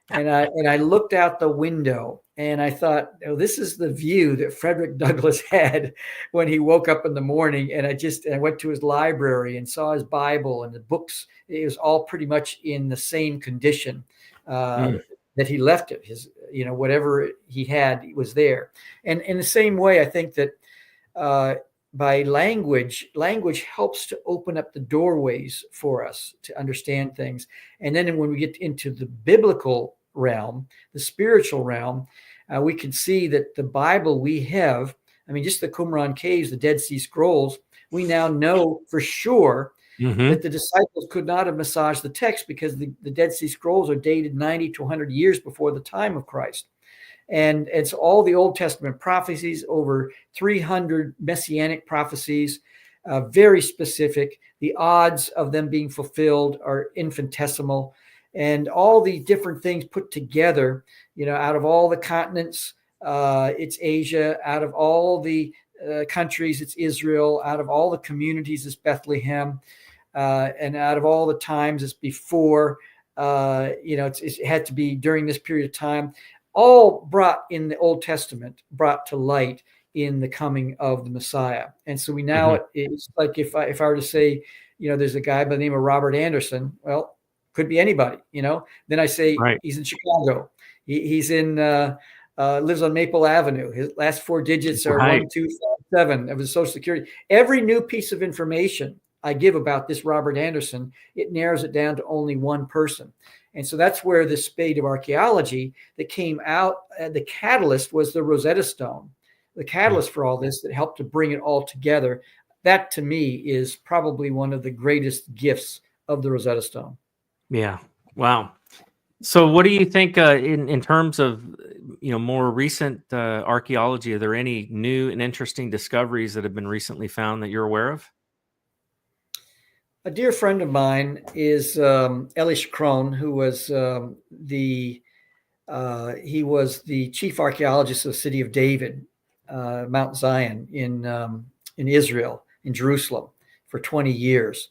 And I looked out the window and I thought, oh, this is the view that Frederick Douglass had when he woke up in the morning. And I went to his library and saw his Bible and the books. It was all pretty much in the same condition that he left it. His, whatever he had was there. And in the same way, I think that by language helps to open up the doorways for us to understand things. And then when we get into the biblical realm, the spiritual realm, we can see that the Bible we have, just the Qumran caves, the Dead Sea Scrolls, we now know for sure that the disciples could not have massaged the text because the Dead Sea Scrolls are dated 90 to 100 years before the time of Christ. And it's all the Old Testament prophecies, over 300 messianic prophecies, very specific. The odds of them being fulfilled are infinitesimal. And all the different things put together, out of all the continents, it's Asia. Out of all the countries, it's Israel. Out of all the communities, it's Bethlehem. And out of all the times, it's before. It had to be during this period of time. All brought in the Old Testament, brought to light in the coming of the Messiah. And so we now, it's like if I were to say, there's a guy by the name of Robert Anderson, well, could be anybody, Then I say he's in Chicago. He's in, lives on Maple Avenue. His last four digits are 1257 of his Social Security. Every new piece of information I give about this Robert Anderson, it narrows it down to only one person. And so that's where the spade of archaeology that came out, the catalyst was the Rosetta Stone, the catalyst for all this that helped to bring it all together. That to me is probably one of the greatest gifts of the Rosetta Stone. Yeah. Wow. So what do you think in terms of, more recent archaeology? Are there any new and interesting discoveries that have been recently found that you're aware of? A dear friend of mine is Eli Shkron, who was he was the chief archaeologist of the city of David, Mount Zion in Israel, in Jerusalem, for 20 years.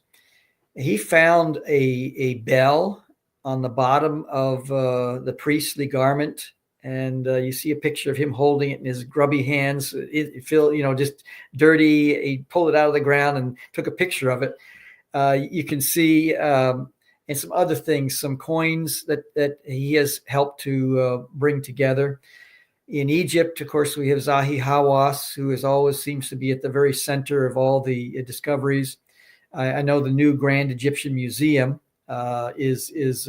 He found a bell on the bottom of the priestly garment, and you see a picture of him holding it in his grubby hands. It just dirty. He pulled it out of the ground and took a picture of it. You can see, and some other things, some coins that he has helped to bring together. In Egypt, of course, we have Zahi Hawass, who always seems to be at the very center of all the discoveries. I know the new Grand Egyptian Museum is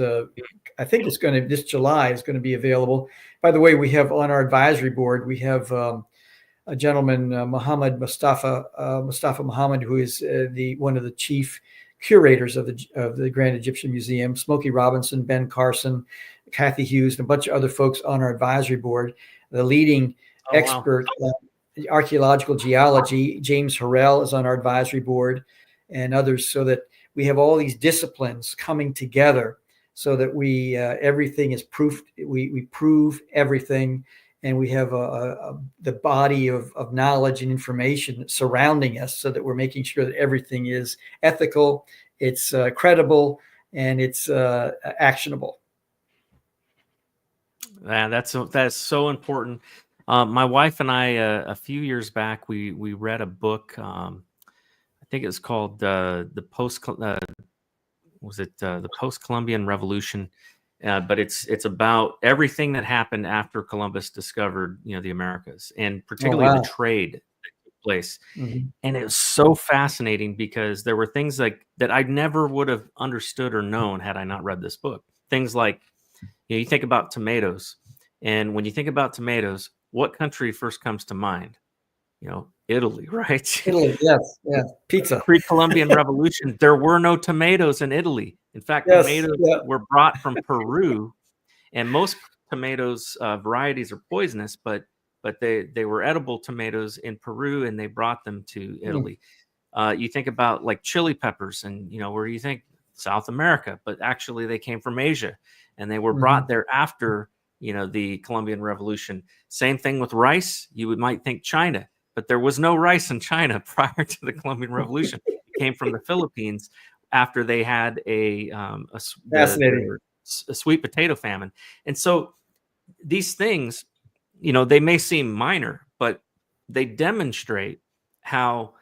I think it's going to, this July is going to be available. By the way, we have on our advisory board, we have a gentleman, Mustafa Muhammad, who is one of the chief curators of the Grand Egyptian Museum, Smokey Robinson, Ben Carson, Kathy Hughes, and a bunch of other folks on our advisory board. The leading expert in archaeological geology, James Harrell, is on our advisory board, and others, so that we have all these disciplines coming together so that we everything is proof. We prove everything. And we have the body of knowledge and information surrounding us so that we're making sure that everything is ethical, it's credible, and it's actionable. Man, that's so important. My wife and I, a few years back, we read a book. I think it was called the Post-Columbian Revolution, but it's about everything that happened after Columbus discovered, the Americas, and particularly the trade that took place. Mhm. And it was so fascinating because there were things like that I never would have understood or known had I not read this book. Things like, you think about tomatoes, and when you think about tomatoes, what country first comes to mind? Italy, right? Italy, yes, yeah, pizza. Pre-Columbian Revolution, there were no tomatoes in Italy. In fact, Yes, tomatoes yeah. were brought from Peru, and most tomatoes varieties are poisonous, but they were edible tomatoes in Peru, and they brought them to Italy. You think about like chili peppers, and where do you think? South America, but actually they came from Asia, and they were brought there after the Columbian Revolution. Same thing with rice. You might think China, but there was no rice in China prior to the Columbian Revolution. It came from the Philippines after they had a sweet potato famine. And so these things, they may seem minor, but they demonstrate how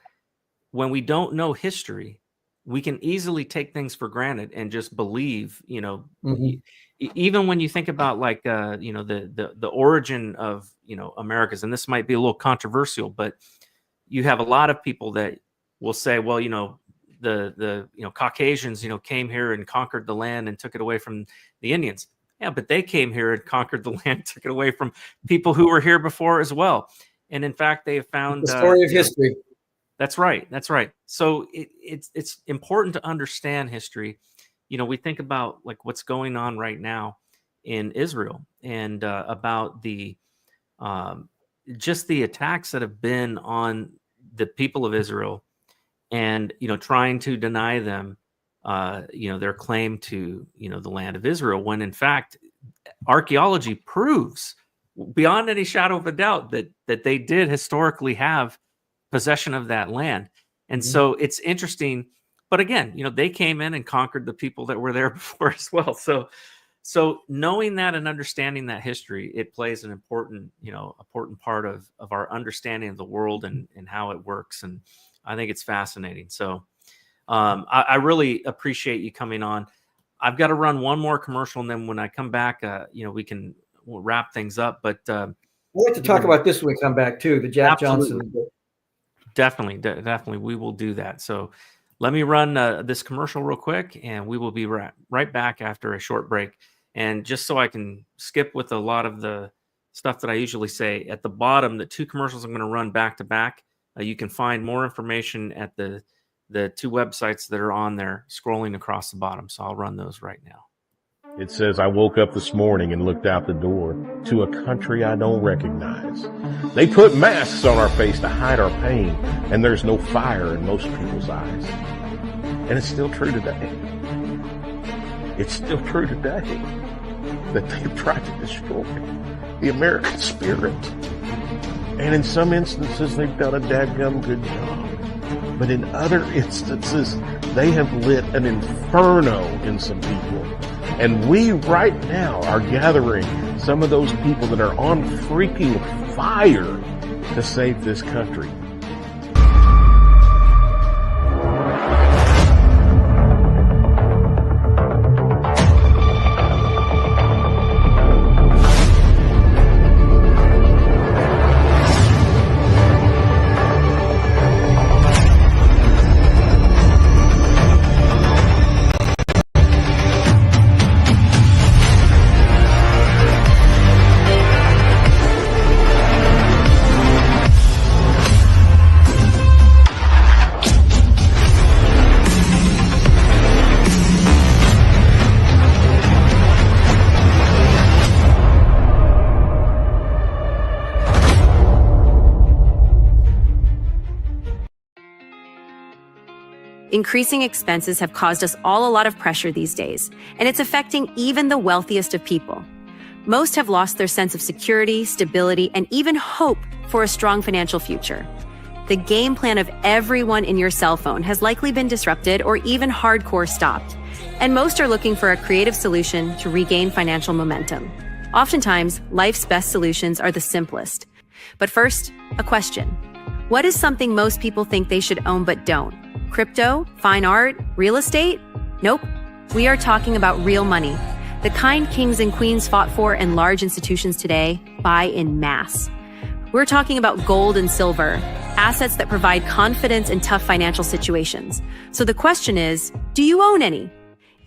when we don't know history, we can easily take things for granted and just believe, even when you think about like, the origin of, Americas, and this might be a little controversial, but you have a lot of people that will say, well, the Caucasians, came here and conquered the land and took it away from the Indians. Yeah, but they came here and conquered the land, took it away from people who were here before as well. And in fact, they have found the story of history. That's right. That's right. So it's important to understand history. We think about like what's going on right now in Israel, and about the just the attacks that have been on the people of Israel, and trying to deny them their claim to the land of Israel, when in fact archaeology proves beyond any shadow of a doubt that they did historically have possession of that land. And so it's interesting, but again, they came in and conquered the people that were there before as well. So knowing that and understanding that history, it plays an important part of our understanding of the world and how it works. And I think it's fascinating. So I really appreciate you coming on. I've got to run one more commercial, and then when I come back, we'll wrap things up. But I'd like to talk about this when we come back too, the Jack Johnson. Definitely. We will do that. So let me run this commercial real quick, and we will be right back after a short break. And just so I can skip with a lot of the stuff that I usually say, at the bottom, the two commercials I'm going to run back to back, you can find more information at the two websites that are on there scrolling across the bottom. So I'll run those right now. It says, I woke up this morning and looked out the door to a country I don't recognize. They put masks on our face to hide our pain, and there's no fire in most people's eyes. And it's still true today. It's still true today that they've tried to destroy the American spirit. And in some instances, they've done a dadgum good job. But in other instances, they have lit an inferno in some people. And we right now are gathering some of those people that are on freaking fire to save this country. Increasing expenses have caused us all a lot of pressure these days, and it's affecting even the wealthiest of people. Most have lost their sense of security, stability, and even hope for a strong financial future. The game plan of everyone in your cell phone has likely been disrupted or even hardcore stopped, and most are looking for a creative solution to regain financial momentum. Oftentimes, life's best solutions are the simplest, But first, a question. What is something most people think they should own but don't? Crypto, fine art, real estate? Nope. We are talking about real money. The kind kings and queens fought for and large institutions today buy in mass. We're talking about gold and silver, assets that provide confidence in tough financial situations. So the question is, do you own any?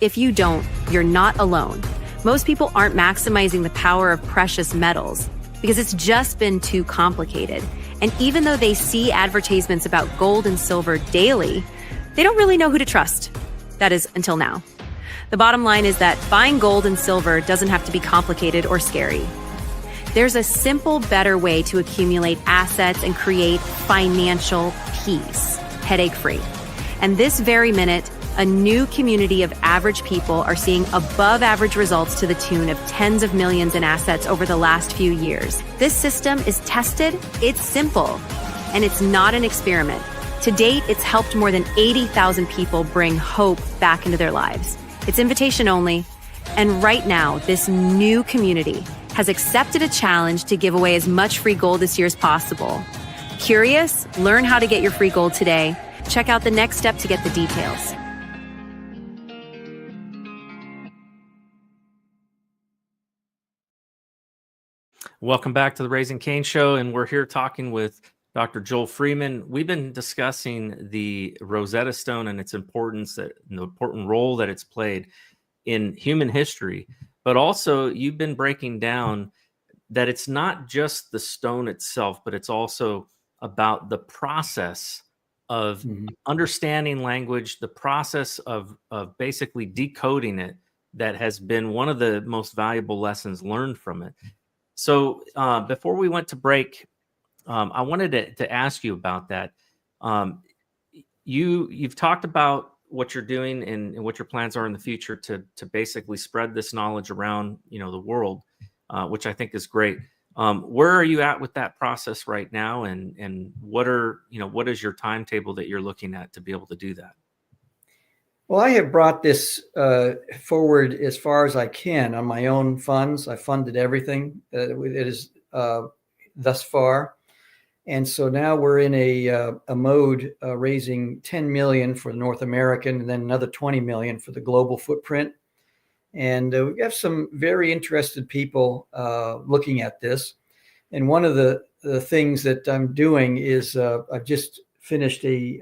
If you don't, you're not alone. Most people aren't maximizing the power of precious metals because it's just been too complicated. And even though they see advertisements about gold and silver daily, they don't really know who to trust. That is, until now. The bottom line is that buying gold and silver doesn't have to be complicated or scary. There's a simple, better way to accumulate assets and create financial peace, headache-free. And this very minute, a new community of average people are seeing above average results to the tune of tens of millions in assets over the last few years. This system is tested, it's simple, and it's not an experiment. To date, it's helped more than 80,000 people bring hope back into their lives. It's invitation only. And right now, this new community has accepted a challenge to give away as much free gold this year as possible. Curious? Learn how to get your free gold today. Check out the next step to get the details. Welcome back to the Raising Cain Show, and we're here talking with Dr. Joel Freeman. We've been discussing the Rosetta Stone and its importance, the important role that it's played in human history, but also you've been breaking down that it's not just the stone itself, but it's also about the process of understanding language, the process of basically decoding it, that has been one of the most valuable lessons learned from it. So before we went to break, I wanted to ask you about that. You've talked about what you're doing and what your plans are in the future to basically spread this knowledge around, the world, which I think is great. Where are you at with that process right now, and what is your timetable that you're looking at to be able to do that? Well, I have brought this forward as far as I can on my own funds. I funded everything it is thus far. And so now we're in a mode raising 10 million for North American and then another 20 million for the global footprint. And we have some very interested people looking at this. And one of the things that I'm doing is I've just finished a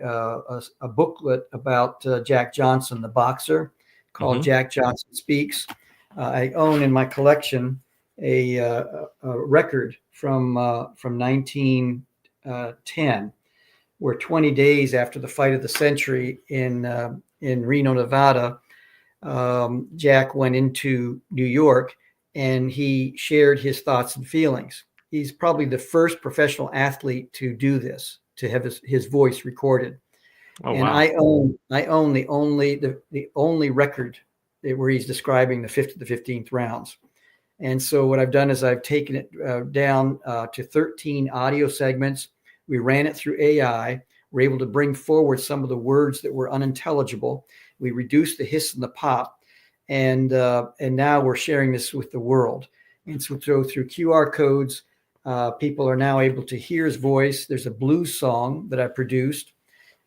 booklet about Jack Johnson, the boxer, called Jack Johnson Speaks. I own in my collection a record from 1910, where 20 days after the fight of the century in Reno, Nevada, Jack went into New York and he shared his thoughts and feelings. He's probably the first professional athlete to do this, to have his voice recorded. Oh, and wow. I own the only record where he's describing the 5th to the 15th rounds. And so what I've done is I've taken it down to 13 audio segments. We ran it through AI. We're able to bring forward some of the words that were unintelligible. We reduced the hiss and the pop, and now we're sharing this with the world. And so through QR codes, people are now able to hear his voice. There's a blues song that I produced.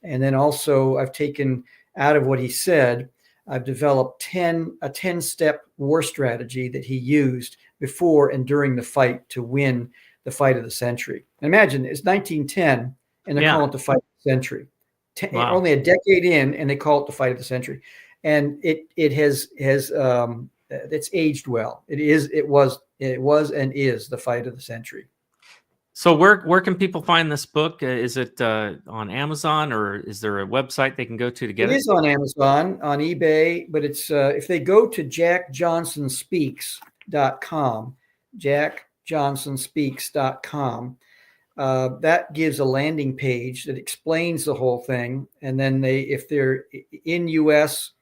And then also I've taken out of what he said, I've developed a 10-step war strategy that he used before and during the fight to win the fight of the century. And imagine it's 1910 and they're calling it the fight of the century. Wow. Only a decade in and they call it the fight of the century. And it has it's aged well. It was and is the fight of the century. So where can people find this book? Is it on Amazon, or is there a website they can go to get it? It is on Amazon, on eBay, but it's if they go to jackjohnsonspeaks.com, jackjohnsonspeaks.com, that gives a landing page that explains the whole thing. And then if they're in US,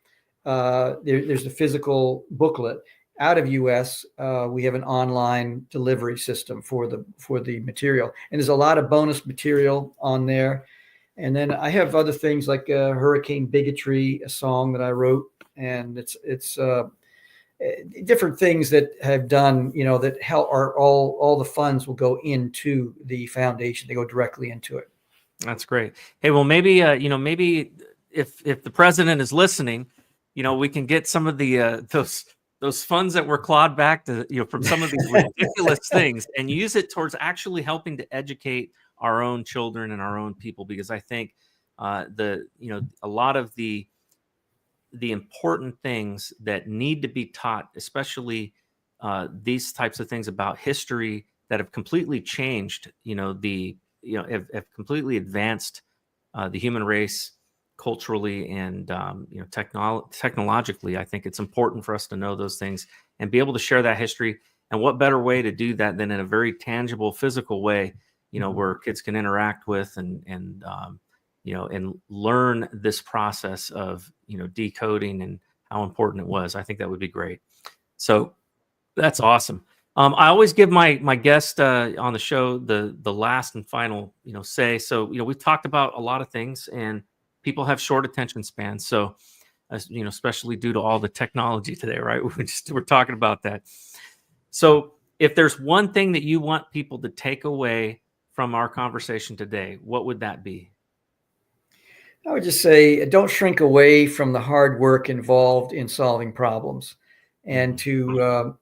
there's a physical booklet. Out of US, we have an online delivery system for the material, and there's a lot of bonus material on there. And then I have other things like Hurricane Bigotry, a song that I wrote, and different things that have done, that help, are all the funds will go into the foundation. They go directly into it. That's great. Hey, well, maybe maybe if the president is listening, we can get some of the those funds that were clawed back to from some of these ridiculous things and use it towards actually helping to educate our own children and our own people, because I think a lot of the important things that need to be taught, especially these types of things about history that have completely changed, have completely advanced the human race culturally and technologically. I think it's important for us to know those things and be able to share that history. And what better way to do that than in a very tangible, physical way, where kids can interact with and learn this process of decoding and how important it was. I think that would be great. So that's awesome. I always give my guest on the show the last and final say. So we've talked about a lot of things, and people have short attention spans. So especially due to all the technology today, right? We're talking about that. So if there's one thing that you want people to take away from our conversation today, what would that be? I would just say, don't shrink away from the hard work involved in solving problems, and to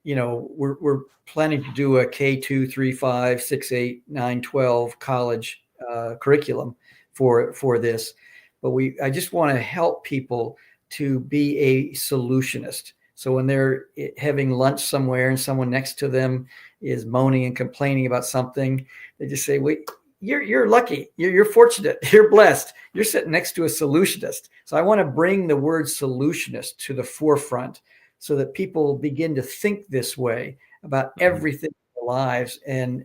we're planning to do a K2, 3, 5, 6, 8, 9, 12 college curriculum for this, but I just want to help people to be a solutionist. So when they're having lunch somewhere and someone next to them is moaning and complaining about something, they just say, "Wait, you're lucky. You're fortunate. You're blessed. You're sitting next to a solutionist." So I want to bring the word solutionist to the forefront so that people begin to think this way about everything in their lives, and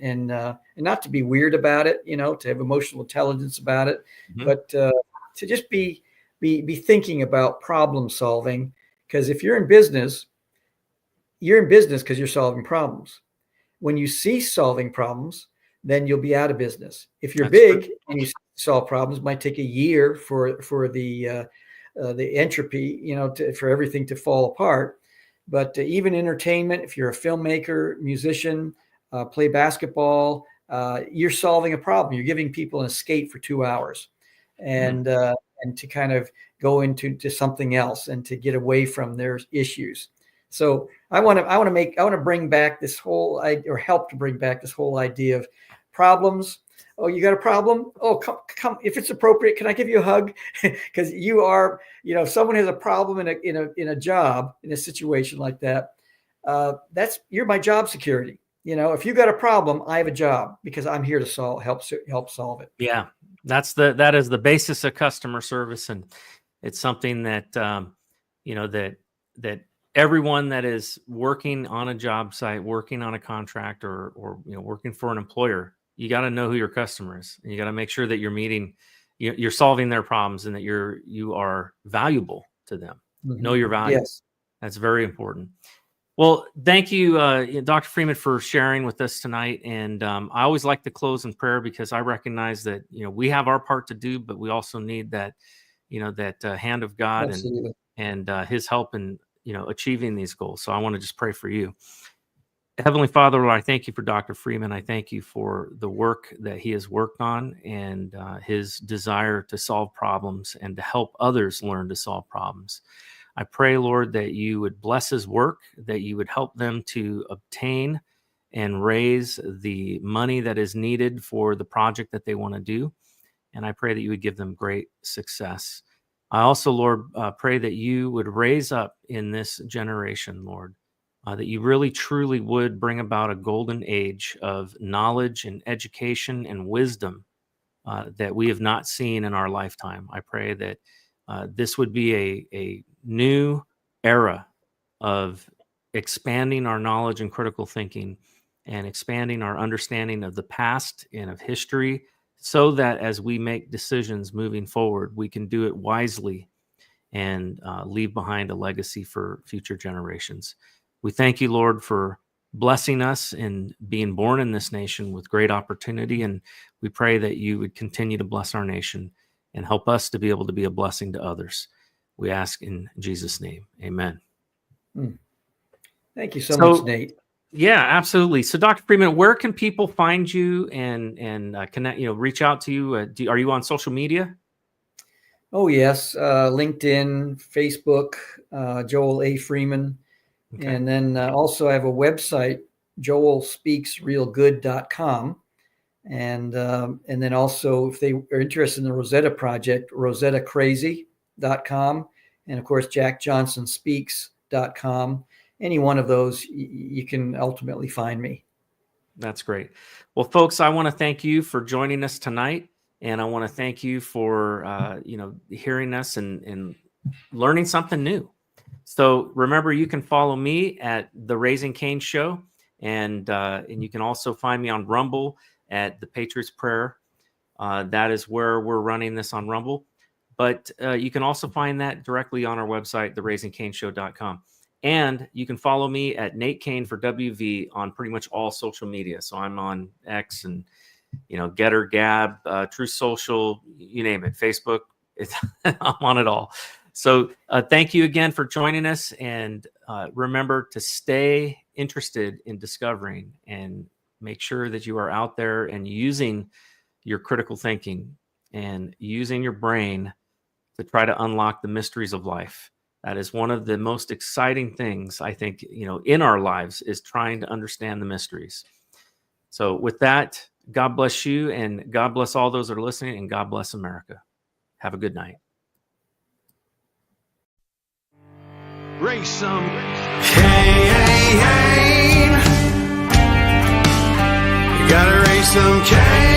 not to be weird about it, to have emotional intelligence about it, but to just be thinking about problem solving. Because if you're in business because you're solving problems. When you cease solving problems, then you'll be out of business. If you're big and you solve problems, it might take a year for the entropy, for everything to fall apart. But even entertainment, if you're a filmmaker, musician, play basketball, you're solving a problem. You're giving people an escape for 2 hours, and to kind of go into something else and to get away from their issues. So I want to bring back this whole idea, or help to bring back this whole idea of problems. Oh, you got a problem? Oh, come. If it's appropriate, can I give you a hug? Because you are, if someone has a problem in a job, in a situation like that, you're my job security. If you got a problem, I have a job because I'm here to help solve it. Yeah, that is the basis of customer service, and it's something that that everyone that is working on a job site, working on a contract, or working for an employer, you got to know who your customer is, and you got to make sure that you're solving their problems, and that you are valuable to them. Know your values. Yes. That's very important. Well, thank you, Dr. Freeman, for sharing with us tonight. And I always like to close in prayer, because I recognize that we have our part to do, but we also need that hand of God. Absolutely. and His help in achieving these goals. So I want to just pray for you. Heavenly Father, Lord, I thank you for Dr. Freeman. I thank you for the work that he has worked on, and his desire to solve problems and to help others learn to solve problems. I pray, Lord, that you would bless his work, that you would help them to obtain and raise the money that is needed for the project that they want to do. And I pray that you would give them great success. I also, Lord, pray that you would raise up in this generation, Lord, that you really truly would bring about a golden age of knowledge and education and wisdom that we have not seen in our lifetime. I pray that this would be a new era of expanding our knowledge and critical thinking, and expanding our understanding of the past and of history, so that as we make decisions moving forward, we can do it wisely and leave behind a legacy for future generations. We thank you, Lord, for blessing us and being born in this nation with great opportunity. And we pray that you would continue to bless our nation and help us to be able to be a blessing to others. We ask in Jesus' name. Amen. Thank you so much, Nate. Yeah, absolutely. So, Dr. Freeman, where can people find you and connect? Reach out to you. Are you on social media? Oh yes, LinkedIn, Facebook, Joel A. Freeman, and then also I have a website, joelspeaksrealgood.com, and then also if they are interested in the Rosetta Project, rosettacrazy.com, and of course jackjohnsonspeaks.com. Any one of those, you can ultimately find me. That's great. Well, folks, I want to thank you for joining us tonight. And I want to thank you for, hearing us and learning something new. So remember, you can follow me at the Raising Cain Show. And you can also find me on Rumble at the Patriot's Prayer. That is where we're running this on Rumble. But you can also find that directly on our website, theraisingcainshow.com. And you can follow me at Nate Cain for WV on pretty much all social media. So I'm on X and, Getter, Gab, True Social, you name it, Facebook. I'm on it all. So thank you again for joining us. And remember to stay interested in discovering and make sure that you are out there and using your critical thinking and using your brain to try to unlock the mysteries of life. That is one of the most exciting things, I think, in our lives, is trying to understand the mysteries. So with that, God bless you, and God bless all those that are listening, and God bless America. Have a good night. Raise some Cain. You gotta raise some Cain.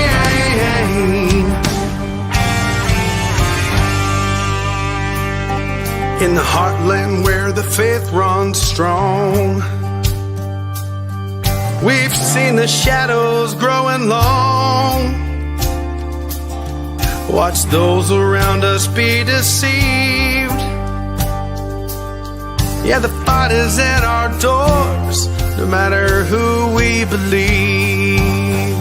In the heartland where the faith runs strong, we've seen the shadows growing long. Watch those around us be deceived. Yeah, the fight is at our doors, no matter who we believe.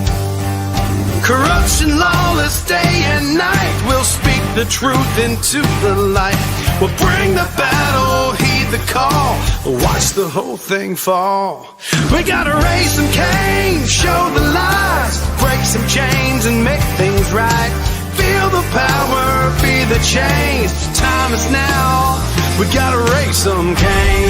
Corruption, lawless day and night, we'll speak the truth into the light. We'll bring the battle, heed the call, watch the whole thing fall. We gotta raise some Cain, show the lies, break some chains and make things right. Feel the power, be the change, time is now. We gotta raise some Cain.